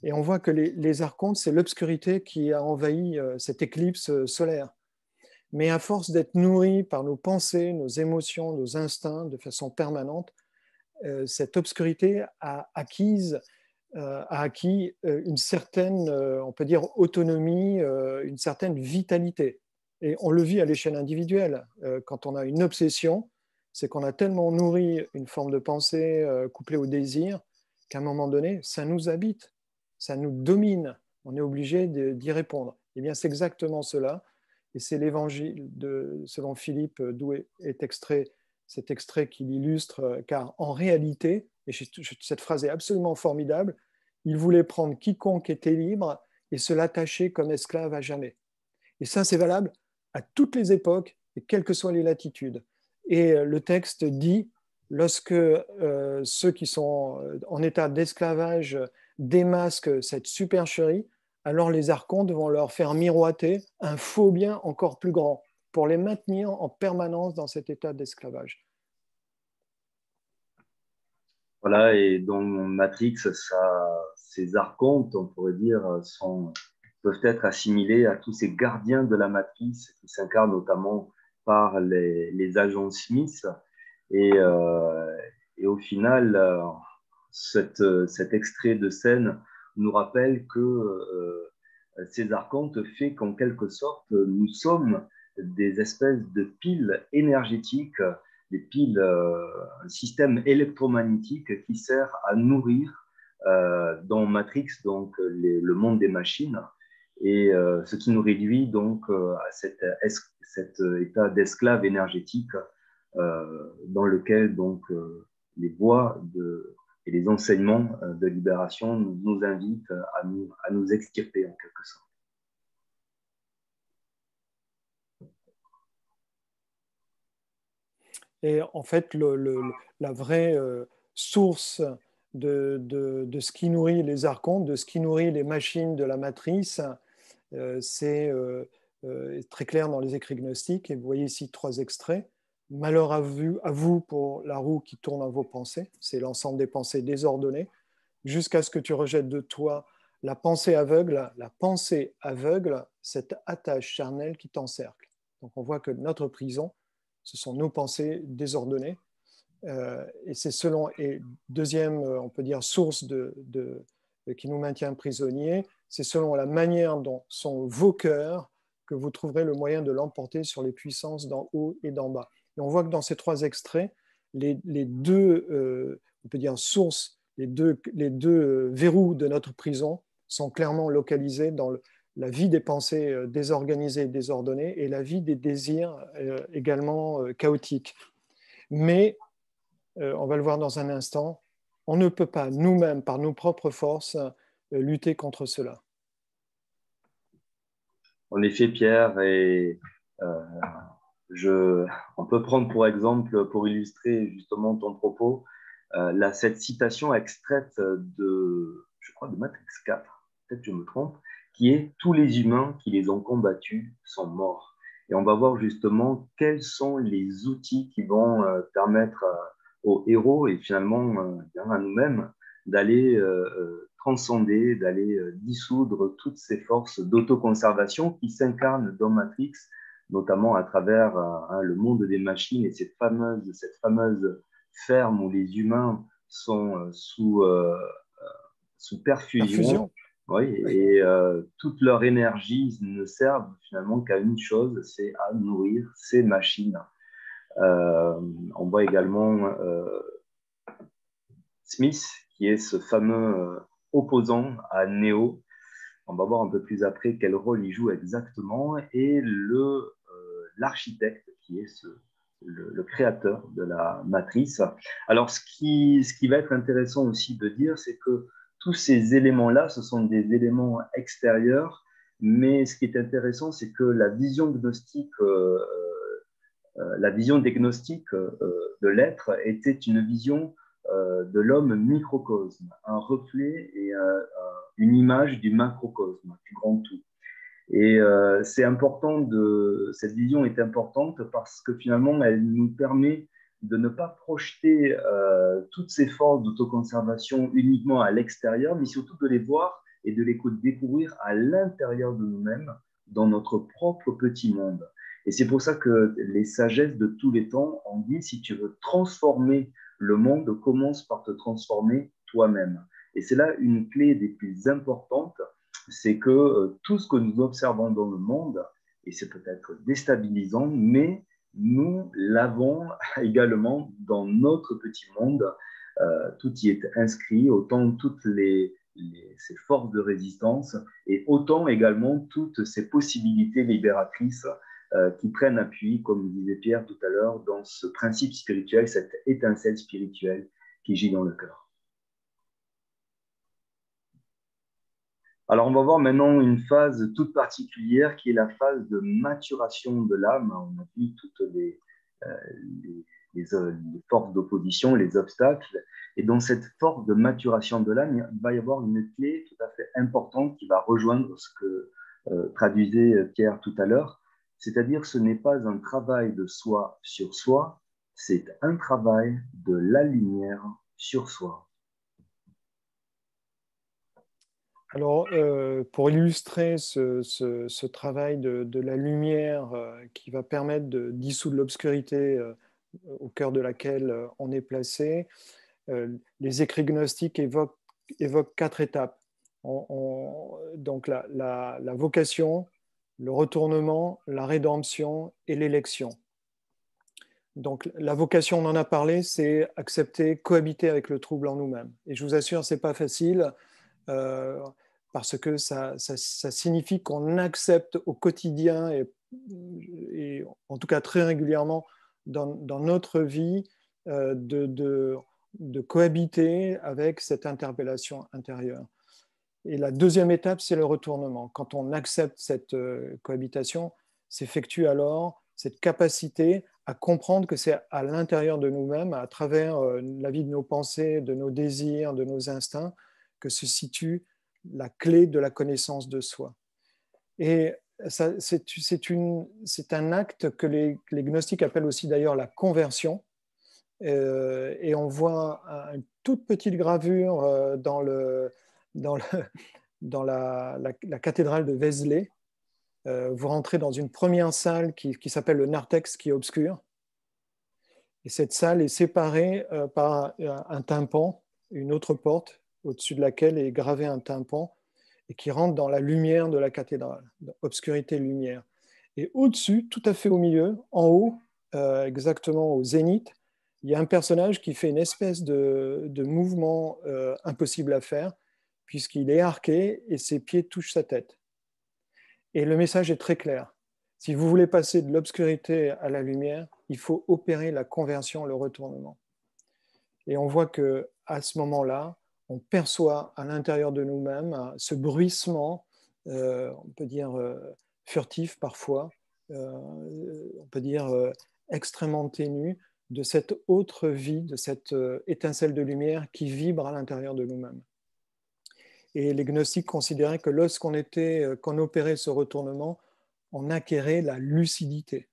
Et on voit que les archontes, c'est l'obscurité qui a envahi cette éclipse solaire. Mais à force d'être nourris par nos pensées, nos émotions, nos instincts de façon permanente, cette obscurité a acquis une certaine, on peut dire, autonomie, une certaine vitalité. Et on le vit à l'échelle individuelle. Quand on a une obsession, c'est qu'on a tellement nourri une forme de pensée couplée au désir qu'à un moment donné, ça nous habite, ça nous domine. On est obligé d'y répondre. Eh bien, c'est exactement cela. Et c'est l'évangile selon Philippe, d'où est extrait cet extrait qui l'illustre, car en réalité, et cette phrase est absolument formidable, il voulait prendre quiconque était libre et se l'attacher comme esclave à jamais. Et ça, c'est valable à toutes les époques et quelles que soient les latitudes. Et le texte dit, lorsque ceux qui sont en état d'esclavage démasquent cette supercherie, alors les archontes vont leur faire miroiter un faux bien encore plus grand pour les maintenir en permanence dans cet état d'esclavage. Voilà, et dans Matrix, ces archontes, on pourrait dire, peuvent être assimilés à tous ces gardiens de la matrice qui s'incarnent notamment par les agents Smith. Et, euh, et au final, cet extrait de scène nous rappelle que ces archontes fait qu'en quelque sorte, nous sommes des espèces de piles énergétiques, des piles, un système électromagnétique qui sert à nourrir dans Matrix donc le monde des machines, et ce qui nous réduit donc à cet état d'esclave énergétique dans lequel donc les voies et les enseignements de libération nous invitent à nous extirper en quelque sorte. Et en fait, la vraie source de ce qui nourrit les archontes, de ce qui nourrit les machines de la matrice, c'est très clair dans les écrits gnostiques. Et vous voyez ici 3 extraits. Malheur à vous pour la roue qui tourne en vos pensées. C'est l'ensemble des pensées désordonnées, jusqu'à ce que tu rejettes de toi la pensée aveugle, cette attache charnelle qui t'encercle. Donc on voit que notre prison, ce sont nos pensées désordonnées. Et c'est deuxième, on peut dire, source qui nous maintient prisonniers, c'est selon la manière dont sont vos cœurs que vous trouverez le moyen de l'emporter sur les puissances d'en haut et d'en bas. Et on voit que dans ces 3 extraits, les deux, on peut dire, sources, les deux verrous de notre prison sont clairement localisés dans la vie des pensées désorganisées et désordonnées et la vie des désirs également chaotiques. Mais, on va le voir dans un instant, on ne peut pas nous-mêmes, par nos propres forces, lutter contre cela. En effet, Pierre, et on peut prendre pour exemple, pour illustrer justement ton propos, cette citation extraite je crois, de Matrix 4, peut-être que je me trompe, qui est « Tous les humains qui les ont combattus sont morts ». Et on va voir justement quels sont les outils qui vont permettre aux héros et finalement à nous-mêmes d'aller transcender, d'aller dissoudre toutes ces forces d'autoconservation qui s'incarnent dans Matrix, notamment à travers le monde des machines et cette fameuse ferme où les humains sont sous perfusion. Perfusion. Oui, Oui. et toute leur énergie ne servent finalement qu'à une chose, c'est à nourrir ces machines. On voit également Smith, qui est ce fameux opposant à Neo. On va voir un peu plus après quel rôle il joue exactement, et l'architecte, qui est le créateur de la matrice. Alors, ce qui va être intéressant aussi de dire, c'est que tous ces éléments-là, ce sont des éléments extérieurs, mais ce qui est intéressant, c'est que la vision diagnostique de l'être était une vision de l'homme microcosme, un reflet et une image du macrocosme, du grand tout. Et cette vision est importante parce que finalement, elle nous permet de ne pas projeter toutes ces forces d'autoconservation uniquement à l'extérieur, mais surtout de les voir et de les découvrir à l'intérieur de nous-mêmes, dans notre propre petit monde. Et c'est pour ça que les sagesses de tous les temps ont dit, si tu veux transformer le monde, commence par te transformer toi-même. Et c'est là une clé des plus importantes, c'est que tout ce que nous observons dans le monde, et c'est peut-être déstabilisant, mais nous l'avons également dans notre petit monde. Tout y est inscrit, autant toutes ces forces de résistance et autant également toutes ces possibilités libératrices qui prennent appui, comme disait Pierre tout à l'heure, dans ce principe spirituel, cette étincelle spirituelle qui gît dans le cœur. Alors, on va voir maintenant une phase toute particulière qui est la phase de maturation de l'âme. On a vu toutes les forces d'opposition, les obstacles. Et dans cette force de maturation de l'âme, il va y avoir une clé tout à fait importante qui va rejoindre ce que traduisait Pierre tout à l'heure. C'est-à-dire, ce n'est pas un travail de soi sur soi, c'est un travail de la lumière sur soi. Alors, pour illustrer ce travail de la lumière qui va permettre de dissoudre l'obscurité au cœur de laquelle on est placé, les écrits gnostiques évoquent 4 étapes. Donc, la vocation, le retournement, la rédemption et l'élection. Donc, la vocation, on en a parlé, c'est accepter, cohabiter avec le trouble en nous-mêmes. Et je vous assure, ce n'est pas facile. Parce que ça signifie qu'on accepte au quotidien et en tout cas très régulièrement dans notre vie de cohabiter avec cette interpellation intérieure. Et la deuxième étape, c'est le retournement. Quand on accepte cette cohabitation, s'effectue alors cette capacité à comprendre que c'est à l'intérieur de nous-mêmes, à travers la vie de nos pensées, de nos désirs, de nos instincts, que se situe la clé de la connaissance de soi. Et c'est un acte que les gnostiques appellent aussi d'ailleurs la conversion. Et on voit une toute petite gravure dans la cathédrale de Vézelay. Vous rentrez dans une première salle qui s'appelle le narthex, qui est obscure. Et cette salle est séparée par un tympan, une autre porte, au-dessus de laquelle est gravé un tympan, et qui rentre dans la lumière de la cathédrale, obscurité-lumière. Et au-dessus, tout à fait au milieu, en haut, exactement au zénith, il y a un personnage qui fait une espèce de mouvement impossible à faire, puisqu'il est arqué et ses pieds touchent sa tête. Et le message est très clair. Si vous voulez passer de l'obscurité à la lumière, il faut opérer la conversion, le retournement. Et on voit qu'à ce moment-là, on perçoit à l'intérieur de nous-mêmes ce bruissement, on peut dire furtif parfois, on peut dire extrêmement ténu, de cette autre vie, de cette étincelle de lumière qui vibre à l'intérieur de nous-mêmes. Et les gnostiques considéraient que lorsqu'on opérait ce retournement, on acquérait la lucidité.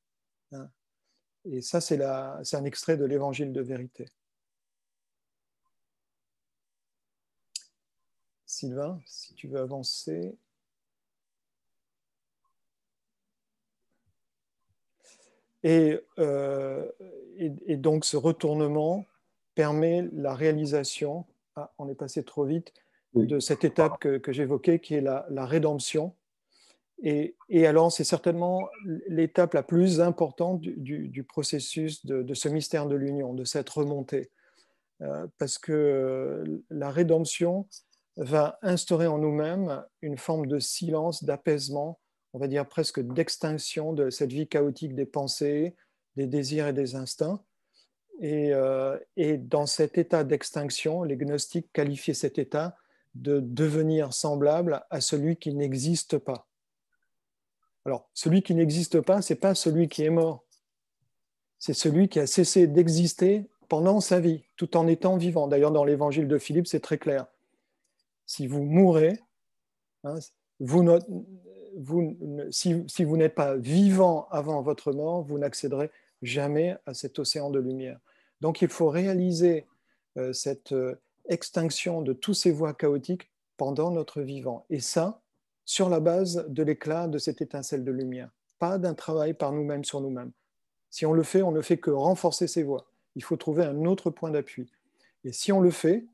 Et ça, c'est un extrait de l'Évangile de vérité. Sylvain, si tu veux avancer. Et donc, ce retournement permet la réalisation, on est passé trop vite, de cette étape que j'évoquais, qui est la rédemption. Et alors, c'est certainement l'étape la plus importante du processus de ce mystère de l'union, de cette remontée. Parce que la rédemption va instaurer en nous-mêmes une forme de silence, d'apaisement, on va dire presque d'extinction de cette vie chaotique des pensées, des désirs et des instincts. Et dans cet état d'extinction, les gnostiques qualifiaient cet état de devenir semblable à celui qui n'existe pas. Alors, celui qui n'existe pas, ce n'est pas celui qui est mort. C'est celui qui a cessé d'exister pendant sa vie, tout en étant vivant. D'ailleurs, dans l'évangile de Philippe, c'est très clair. Si vous mourrez, hein, si vous n'êtes pas vivant avant votre mort, vous n'accéderez jamais à cet océan de lumière. Donc, il faut réaliser cette extinction de tous ces voies chaotiques pendant notre vivant. Et ça, sur la base de l'éclat de cette étincelle de lumière. Pas d'un travail par nous-mêmes sur nous-mêmes. Si on le fait, on ne fait que renforcer ces voies. Il faut trouver un autre point d'appui. Et si on le fait,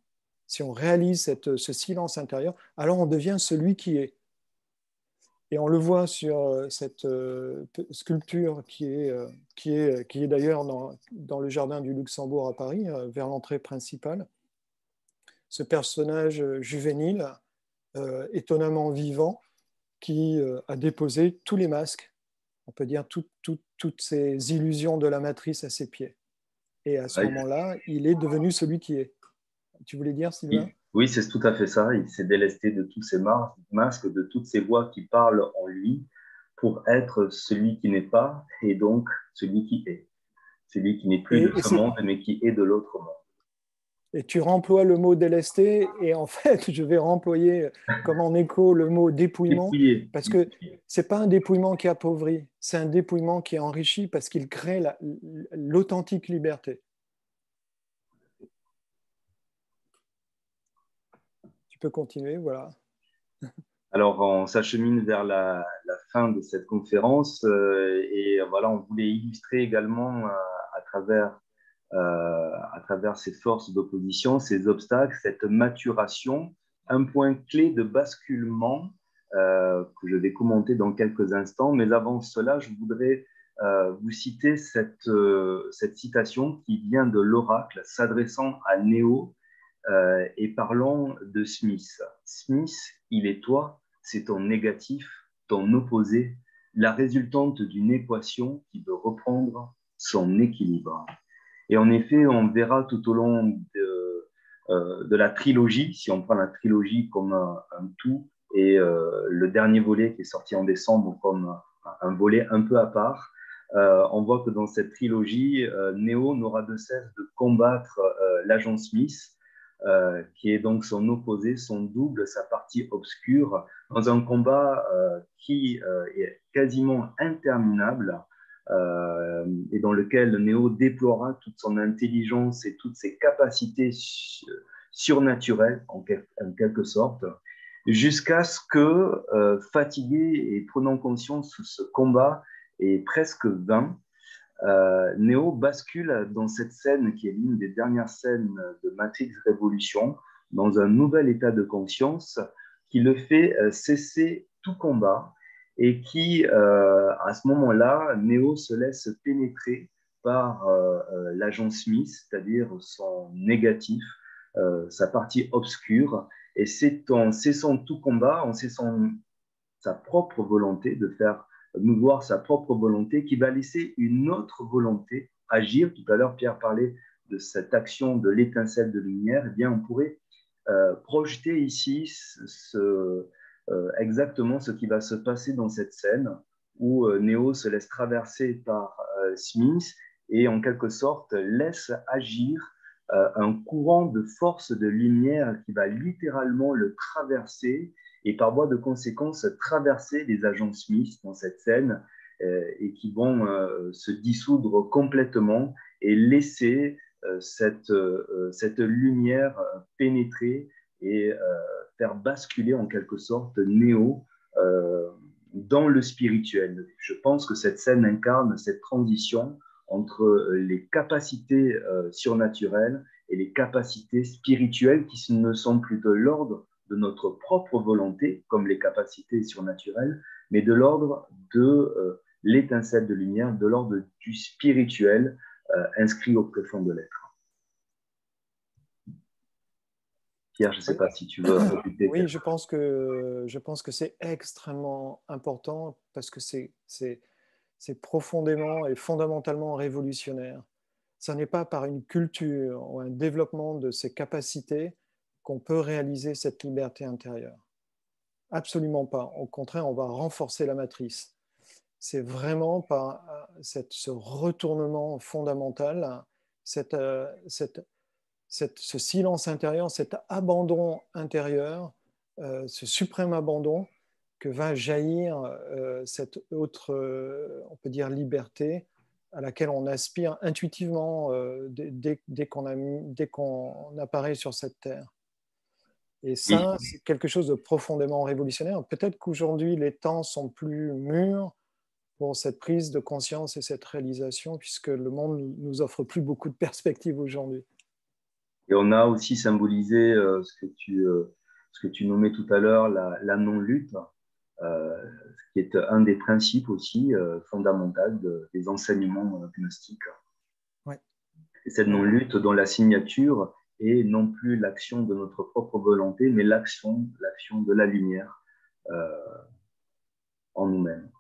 si on réalise ce silence intérieur, alors on devient celui qui est. Et on le voit sur cette sculpture qui est d'ailleurs dans le jardin du Luxembourg à Paris, vers l'entrée principale. Ce personnage juvénile, étonnamment vivant, qui a déposé tous les masques, on peut dire toutes ces illusions de la matrice à ses pieds. Et à ce moment-là, il est devenu celui qui est. Tu voulais dire, Sylvain? Oui, c'est tout à fait ça. Il s'est délesté de tous ces masques, de toutes ces voix qui parlent en lui pour être celui qui n'est pas et donc celui qui est. Celui qui n'est plus de ce monde, mais qui est de l'autre monde. Et tu remploies le mot délesté, et en fait, je vais remployer comme en écho le mot dépouillement, parce que ce n'est pas un dépouillement qui appauvrit, c'est un dépouillement qui enrichit parce qu'il crée l'authentique liberté. Tu peux continuer, voilà. Alors, on s'achemine vers la fin de cette conférence et voilà, on voulait illustrer également à travers ces forces d'opposition, ces obstacles, cette maturation, un point clé de basculement que je vais commenter dans quelques instants. Mais avant cela, je voudrais vous citer cette citation qui vient de l'oracle s'adressant à Néo et parlant de Smith. Smith, il est toi, c'est ton négatif, ton opposé, la résultante d'une équation qui veut reprendre son équilibre. Et en effet, on verra tout au long de la trilogie, si on prend la trilogie comme un tout, et le dernier volet qui est sorti en décembre comme un volet un peu à part, on voit que dans cette trilogie, Neo n'aura de cesse de combattre l'agent Smith, qui est donc son opposé, son double, sa partie obscure, dans un combat qui est quasiment interminable et dans lequel Neo déploiera toute son intelligence et toutes ses capacités surnaturelles, en quelque sorte, jusqu'à ce que, fatigué et prenant conscience que ce combat est presque vain, Neo bascule dans cette scène qui est l'une des dernières scènes de Matrix Révolution, dans un nouvel état de conscience qui le fait cesser tout combat et qui, à ce moment-là, Neo se laisse pénétrer par l'agent Smith, c'est-à-dire son négatif, sa partie obscure, et c'est en cessant tout combat, en cessant sa propre volonté de faire mouvoir sa propre volonté qui va laisser une autre volonté agir. Tout à l'heure, Pierre parlait de cette action de l'étincelle de lumière. Eh bien, on pourrait projeter ici exactement ce qui va se passer dans cette scène où Neo se laisse traverser par Smith et en quelque sorte laisse agir un courant de force de lumière qui va littéralement le traverser et par voie de conséquence traverser les agents Smith dans cette scène et qui vont se dissoudre complètement et laisser cette lumière pénétrer et faire basculer en quelque sorte Néo dans le spirituel. Je pense que cette scène incarne cette transition entre les capacités surnaturelles et les capacités spirituelles qui ne sont plus de l'ordre de notre propre volonté, comme les capacités surnaturelles, mais de l'ordre de l'étincelle de lumière, de l'ordre du spirituel inscrit au profond de l'être. Pierre, je ne sais pas si tu veux rajouter. Oui, je pense que c'est extrêmement important parce que c'est profondément et fondamentalement révolutionnaire. Ce n'est pas par une culture ou un développement de ses capacités qu'on peut réaliser cette liberté intérieure. Absolument pas. Au contraire, on va renforcer la matrice. C'est vraiment par ce retournement fondamental, ce silence intérieur, cet abandon intérieur, ce suprême abandon que va jaillir cette autre, on peut dire, liberté à laquelle on aspire intuitivement dès qu'on apparaît sur cette terre. Et ça, c'est quelque chose de profondément révolutionnaire. Peut-être qu'aujourd'hui, les temps sont plus mûrs pour cette prise de conscience et cette réalisation, puisque le monde ne nous offre plus beaucoup de perspectives aujourd'hui. Et on a aussi symbolisé ce que tu nommais tout à l'heure, la non-lutte, qui est un des principes aussi fondamentaux des enseignements gnostiques. Ouais. Et cette non-lutte dont la signature est non plus l'action de notre propre volonté, mais l'action de la lumière en nous-mêmes.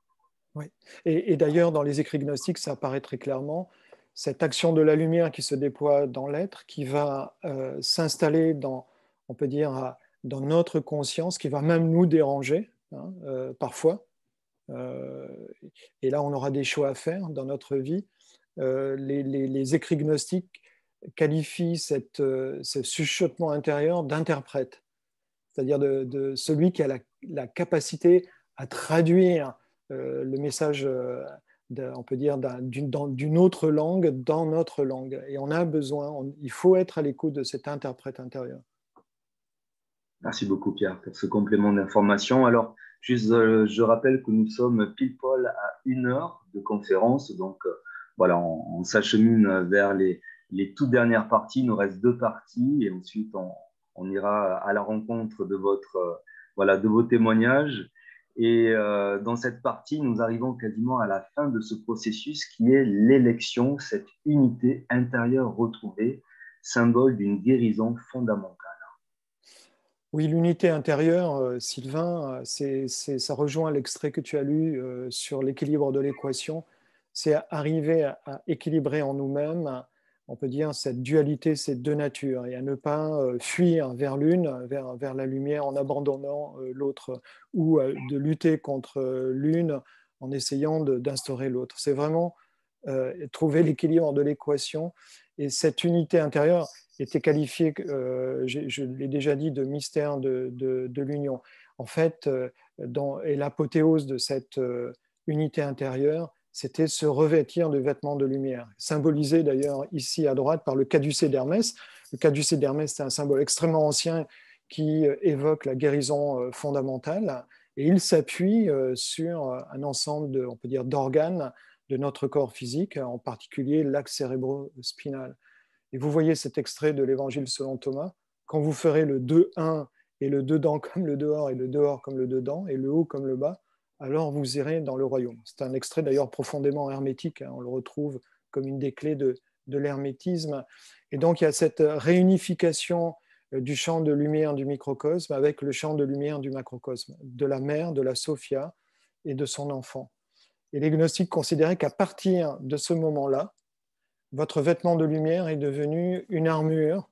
Oui. Et d'ailleurs, dans les écrits gnostiques, ça apparaît très clairement, cette action de la lumière qui se déploie dans l'être, qui va s'installer dans, on peut dire, dans notre conscience, qui va même nous déranger, hein, parfois. Et là, on aura des choix à faire dans notre vie. Les écrits gnostiques qualifient ce chuchotement intérieur d'interprète, c'est-à-dire de celui qui a la capacité à traduire le message, on peut dire, d'une autre langue dans notre langue. Et on a besoin, il faut être à l'écoute de cet interprète intérieur. Merci beaucoup, Pierre, pour ce complément d'information. Alors, juste, je rappelle que nous sommes pile poil à 1 heure de conférence. Donc, voilà, on s'achemine vers les toutes dernières parties. Il nous reste 2 parties et ensuite, on ira à la rencontre de de vos témoignages. Et dans cette partie, nous arrivons quasiment à la fin de ce processus qui est l'élection, cette unité intérieure retrouvée, symbole d'une guérison fondamentale. Oui, l'unité intérieure, Sylvain, ça rejoint l'extrait que tu as lu sur l'équilibre de l'équation. C'est arriver à équilibrer en nous-mêmes, on peut dire, cette dualité, ces deux natures, et à ne pas fuir vers l'une, vers la lumière en abandonnant l'autre, ou de lutter contre l'une en essayant d'instaurer l'autre. C'est vraiment trouver l'équilibre de l'équation. Et cette unité intérieure était qualifiée, je l'ai déjà dit, de mystère de l'union. En fait, et l'apothéose de cette unité intérieure, c'était se revêtir de vêtements de lumière, symbolisé d'ailleurs ici à droite par le caducée d'Hermès. Le caducée d'Hermès, c'est un symbole extrêmement ancien qui évoque la guérison fondamentale, et il s'appuie sur un ensemble on peut dire, d'organes de notre corps physique, en particulier l'axe cérébro-spinal. Et vous voyez cet extrait de l'Évangile selon Thomas, quand vous ferez le dedans et le dedans comme le dehors et le dehors comme le dedans et le haut comme le bas, alors vous irez dans le royaume. C'est un extrait d'ailleurs profondément hermétique, hein, on le retrouve comme une des clés de l'hermétisme. Et donc il y a cette réunification du champ de lumière du microcosme avec le champ de lumière du macrocosme, de la mère, de la Sophia et de son enfant. Et les gnostiques considéraient qu'à partir de ce moment-là, votre vêtement de lumière est devenu une armure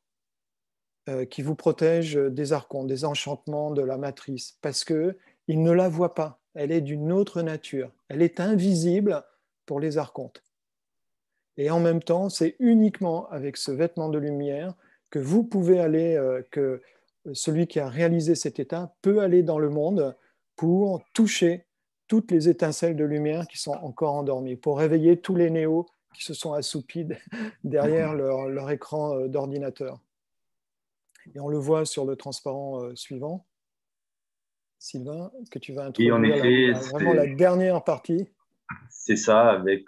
qui vous protège des archontes, des enchantements de la matrice, parce qu'ils ne la voient pas. Elle est d'une autre nature. Elle est invisible pour les archontes. Et en même temps, c'est uniquement avec ce vêtement de lumière que vous pouvez aller, que celui qui a réalisé cet état peut aller dans le monde pour toucher toutes les étincelles de lumière qui sont encore endormies, pour réveiller tous les néos qui se sont assoupis derrière leur écran d'ordinateur. Et on le voit sur le transparent suivant. Sylvain, que tu vas Et en introduire effet, vraiment la dernière partie. c'est ça, avec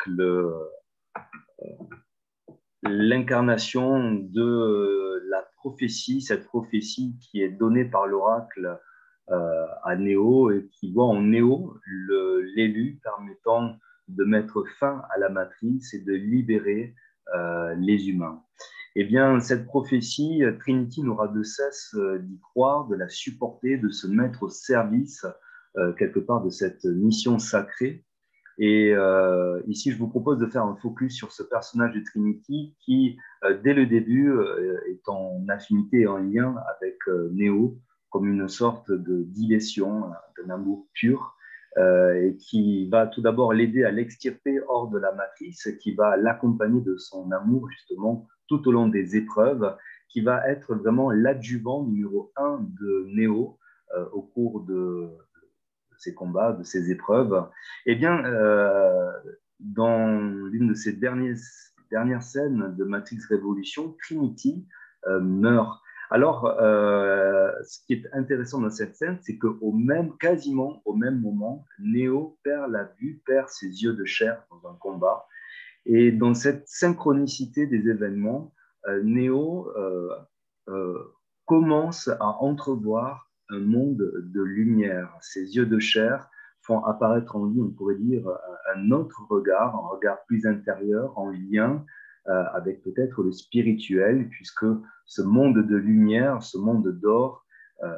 l'incarnation de la prophétie, cette prophétie qui est donnée par l'oracle à Néo et qui voit en Néo l'élu permettant de mettre fin à la matrice et de libérer les humains. Eh bien, cette prophétie, Trinity n'aura de cesse d'y croire, de la supporter, de se mettre au service quelque part de cette mission sacrée. Et ici, je vous propose de faire un focus sur ce personnage de Trinity qui, dès le début, est en affinité et en lien avec Neo, comme une sorte de dilétion, d'un amour pur, et qui va tout d'abord l'aider à l'extirper hors de la matrice, qui va l'accompagner de son amour, justement, tout au long des épreuves, qui va être vraiment l'adjuvant numéro un de Neo au cours de ces combats, de ces épreuves. Eh bien, dans l'une de ces dernières scènes de Matrix Révolution, Trinity meurt. Alors, ce qui est intéressant dans cette scène, c'est quasiment au même moment, Neo perd la vue, perd ses yeux de chair dans un combat. Et dans cette synchronicité des événements, Neo euh, commence à entrevoir un monde de lumière. Ses yeux de chair font apparaître en lui, on pourrait dire, un autre regard, un regard plus intérieur, en lien avec peut-être le spirituel, puisque ce monde de lumière, ce monde d'or,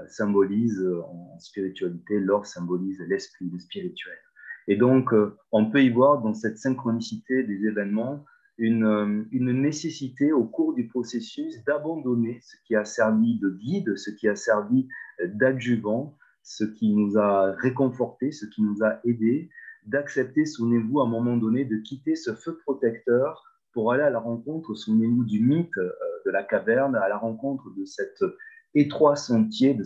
symbolise en spiritualité, l'or symbolise l'esprit, le spirituel. Et donc, on peut y voir dans cette synchronicité des événements une nécessité au cours du processus d'abandonner ce qui a servi de guide, ce qui a servi d'adjuvant, ce qui nous a réconforté, ce qui nous a aidés, d'accepter, souvenez-vous, à un moment donné, de quitter ce feu protecteur pour aller à la rencontre, souvenez-vous, du mythe de la caverne, à la rencontre de cet étroit sentier, de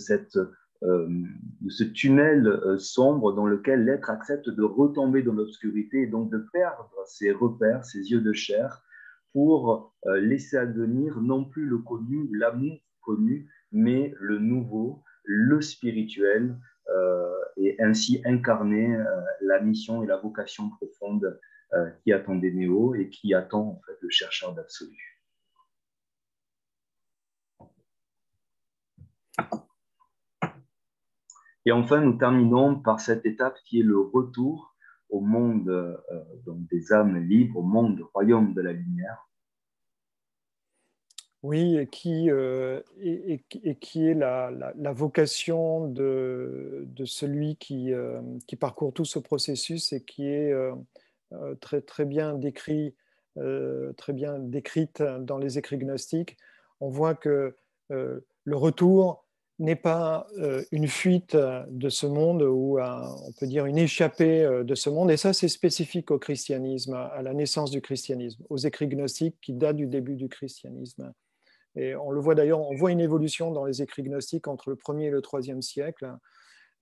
ce tunnel sombre dans lequel l'être accepte de retomber dans l'obscurité et donc de perdre ses repères, ses yeux de chair, pour laisser advenir non plus le connu, l'amour connu, mais le nouveau, le spirituel, et ainsi incarner la mission et la vocation profonde qui attendait Néo et qui attend en fait le chercheur d'absolu. Et enfin, nous terminons par cette étape qui est le retour au monde donc des âmes libres, au monde, au royaume de la lumière. Oui, et qui est la vocation de celui qui parcourt tout ce processus et qui est très, très bien très bien décrite dans les écrits gnostiques. On voit que le retour n'est pas une fuite de ce monde ou on peut dire une échappée de ce monde. Et ça, c'est spécifique au christianisme, à la naissance du christianisme, aux écrits gnostiques qui datent du début du christianisme. Et on le voit d'ailleurs, on voit une évolution dans les écrits gnostiques entre le 1er et le 3e siècle.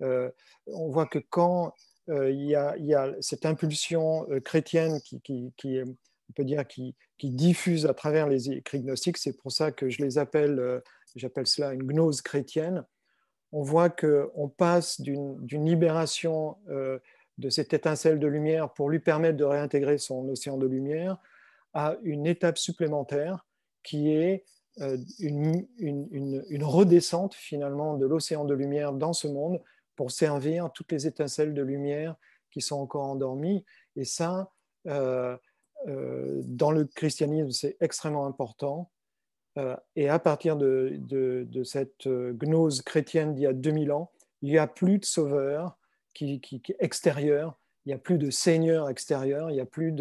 On voit que quand il y a cette impulsion chrétienne on peut dire, qui diffuse à travers les écrits gnostiques, c'est pour ça que je les appelle, j'appelle cela une gnose chrétienne. On voit qu'on passe d'une libération de cette étincelle de lumière pour lui permettre de réintégrer son océan de lumière à une étape supplémentaire qui est une redescente finalement de l'océan de lumière dans ce monde pour servir toutes les étincelles de lumière qui sont encore endormies. Et ça, dans le christianisme, c'est extrêmement important. Et à partir de cette gnose chrétienne d'il y a 2000 ans, il n'y a plus de sauveur qui extérieur, il n'y a plus de seigneur extérieur, il n'y a plus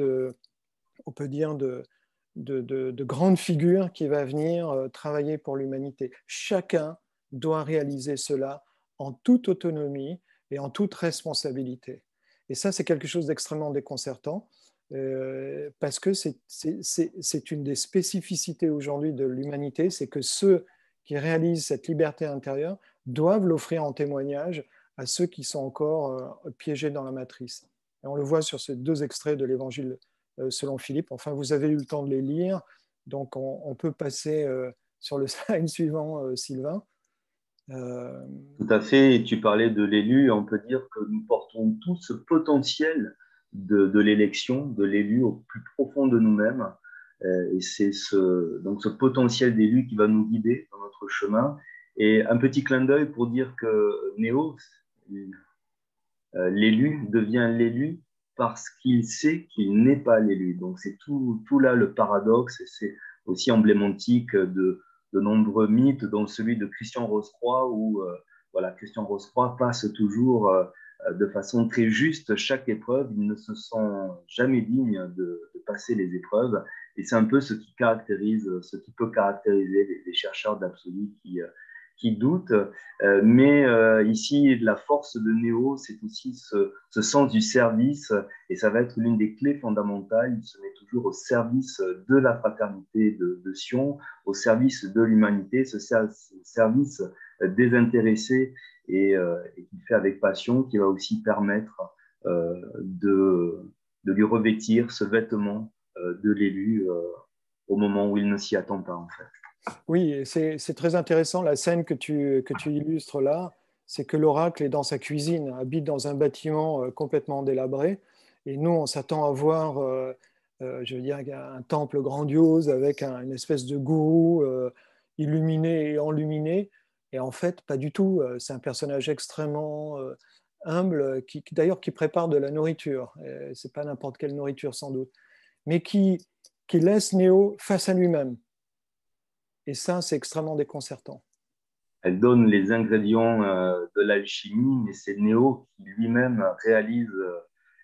on peut dire, de grandes figures qui va venir travailler pour l'humanité. Chacun doit réaliser cela en toute autonomie et en toute responsabilité. Et ça, c'est quelque chose d'extrêmement déconcertant parce que c'est une des spécificités aujourd'hui de l'humanité, c'est que ceux qui réalisent cette liberté intérieure doivent l'offrir en témoignage à ceux qui sont encore piégés dans la matrice. Et on le voit sur ces deux extraits de l'Évangile selon Philippe. Enfin, vous avez eu le temps de les lire, donc on peut passer sur le slide suivant, Sylvain. Tout à fait. Et tu parlais de l'élu. On peut dire que nous portons tout ce potentiel de l'élection, de l'élu au plus profond de nous-mêmes. Et c'est donc ce potentiel d'élu qui va nous guider dans notre chemin. Et un petit clin d'œil pour dire que Néo, l'élu devient l'élu parce qu'il sait qu'il n'est pas l'élu. Donc c'est tout là le paradoxe, et c'est aussi emblématique de nombreux mythes, dont celui de Christian Rosecroix, où voilà, Christian Rosecroix passe toujours de façon très juste chaque épreuve. Il ne se sent jamais digne de passer les épreuves. Et c'est un peu ce qui caractérise, ce qui peut caractériser les chercheurs d'absolu qui doutent. Mais ici, la force de Néo, c'est aussi ce sens du service, et ça va être l'une des clés fondamentales. Il se met toujours au service de la fraternité de Sion, au service de l'humanité, ce service désintéressé et qu'il fait avec passion, qui va aussi permettre de lui revêtir ce vêtement de l'élu au moment où il ne s'y attend pas, en fait. Oui, c'est très intéressant la scène que tu illustres là, c'est que l'oracle est dans sa cuisine, habite dans un bâtiment complètement délabré, et nous on s'attend à voir, je veux dire, un temple grandiose avec une espèce de gourou illuminé et enluminé, et en fait pas du tout. C'est un personnage extrêmement humble, d'ailleurs qui prépare de la nourriture. C'est pas n'importe quelle nourriture sans doute, mais qui laisse Néo face à lui-même. Et ça, c'est extrêmement déconcertant. Elle donne les ingrédients de l'alchimie, mais c'est Néo qui lui-même réalise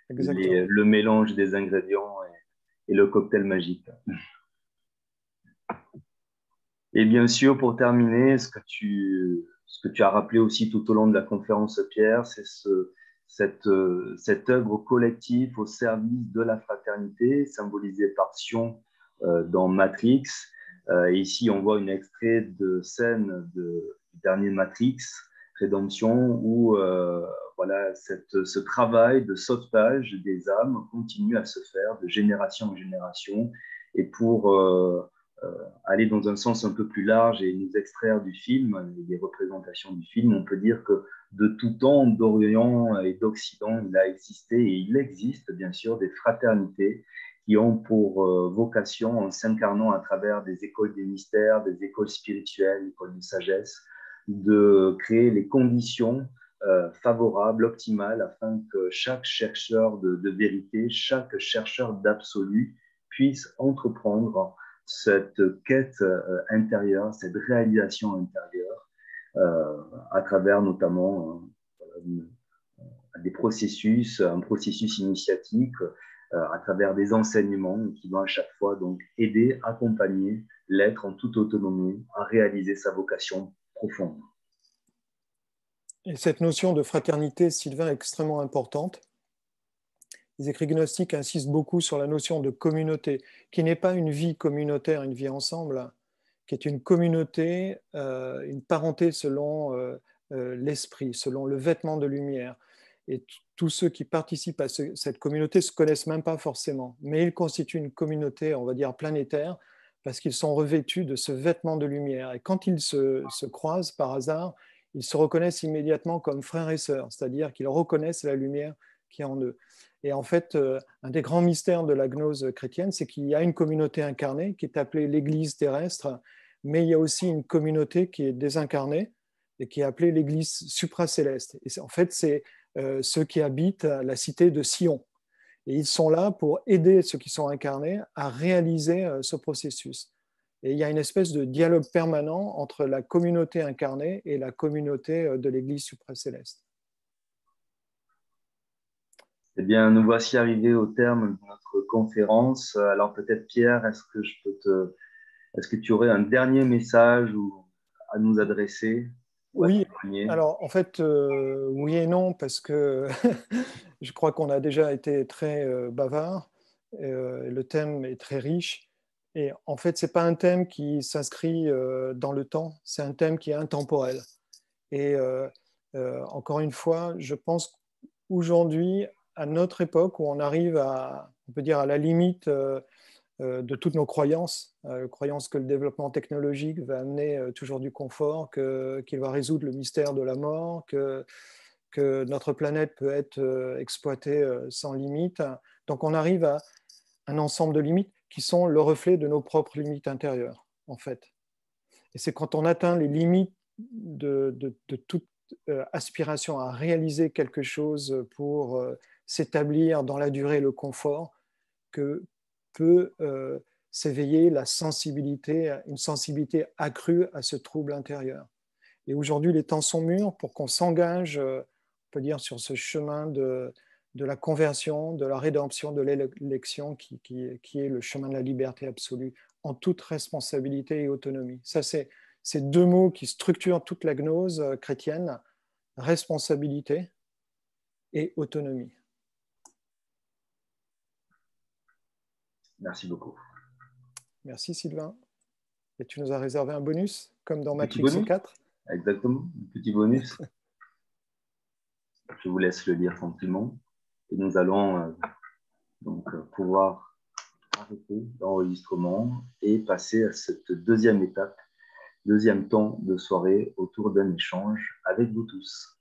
Exactement. le mélange des ingrédients et le cocktail magique. Et bien sûr, pour terminer, ce que tu as rappelé aussi tout au long de la conférence, Pierre, c'est cette œuvre collective au service de la fraternité, symbolisée par Sion dans Matrix. Ici, on voit un extrait de scène du dernier Matrix, Rédemption, où voilà, ce travail de sauvetage des âmes continue à se faire de génération en génération. Et pour aller dans un sens un peu plus large et nous extraire du film, des représentations du film, on peut dire que de tout temps, d'Orient et d'Occident, il a existé et il existe bien sûr des fraternités qui ont pour vocation, en s'incarnant à travers des écoles des mystères, des écoles spirituelles, écoles de sagesse, de créer les conditions favorables, optimales, afin que chaque chercheur de vérité, chaque chercheur d'absolu puisse entreprendre cette quête intérieure, cette réalisation intérieure, à travers notamment des processus, un processus initiatique, à travers des enseignements qui vont à chaque fois donc aider, accompagner l'être en toute autonomie à réaliser sa vocation profonde. Et cette notion de fraternité, Sylvain, est extrêmement importante. Les écrits gnostiques insistent beaucoup sur la notion de communauté, qui n'est pas une vie communautaire, une vie ensemble, qui est une communauté, une parenté selon l'esprit, selon le vêtement de lumière. Et tous ceux qui participent à cette communauté ne se connaissent même pas forcément, mais ils constituent une communauté, on va dire, planétaire, parce qu'ils sont revêtus de ce vêtement de lumière. Et quand ils se croisent par hasard, ils se reconnaissent immédiatement comme frères et sœurs, c'est-à-dire qu'ils reconnaissent la lumière qui est en eux. Et en fait, un des grands mystères de la gnose chrétienne, c'est qu'il y a une communauté incarnée qui est appelée l'Église terrestre, mais il y a aussi une communauté qui est désincarnée et qui est appelée l'Église supracéleste. Et en fait, c'est ceux qui habitent la cité de Sion. Et ils sont là pour aider ceux qui sont incarnés à réaliser ce processus. Et il y a une espèce de dialogue permanent entre la communauté incarnée et la communauté de l'Église supracéleste. Eh bien, nous voici arrivés au terme de notre conférence. Alors peut-être Pierre, est-ce que tu aurais un dernier message à nous adresser ou à Oui, témoigner? alors en fait, oui et non, parce que je crois qu'on a déjà été très bavard. Le thème est très riche. Et en fait, ce n'est pas un thème qui s'inscrit dans le temps, c'est un thème qui est intemporel. Et encore une fois, je pense qu'aujourd'hui, à notre époque, où on arrive à, on peut dire, à la limite de toutes nos croyances, croyance que le développement technologique va amener toujours du confort, qu'il va résoudre le mystère de la mort, que notre planète peut être exploitée sans limite. Donc on arrive à un ensemble de limites qui sont le reflet de nos propres limites intérieures, en fait. Et c'est quand on atteint les limites de toute aspiration à réaliser quelque chose pour s'établir dans la durée le confort que peut s'éveiller la sensibilité, une sensibilité accrue à ce trouble intérieur. Et aujourd'hui, les temps sont mûrs pour qu'on s'engage, on peut dire, sur ce chemin de la conversion, de la rédemption, de l'élection qui est le chemin de la liberté absolue, en toute responsabilité et autonomie. Ça, c'est ces deux mots qui structurent toute la gnose chrétienne, responsabilité et autonomie. Merci beaucoup. Merci Sylvain. Et tu nous as réservé un bonus, comme dans Petit Matrix bonus, 4. exactement, un petit bonus. Je vous laisse le lire tranquillement. Et nous allons donc pouvoir arrêter l'enregistrement et passer à cette deuxième étape, deuxième temps de soirée autour d'un échange avec vous tous.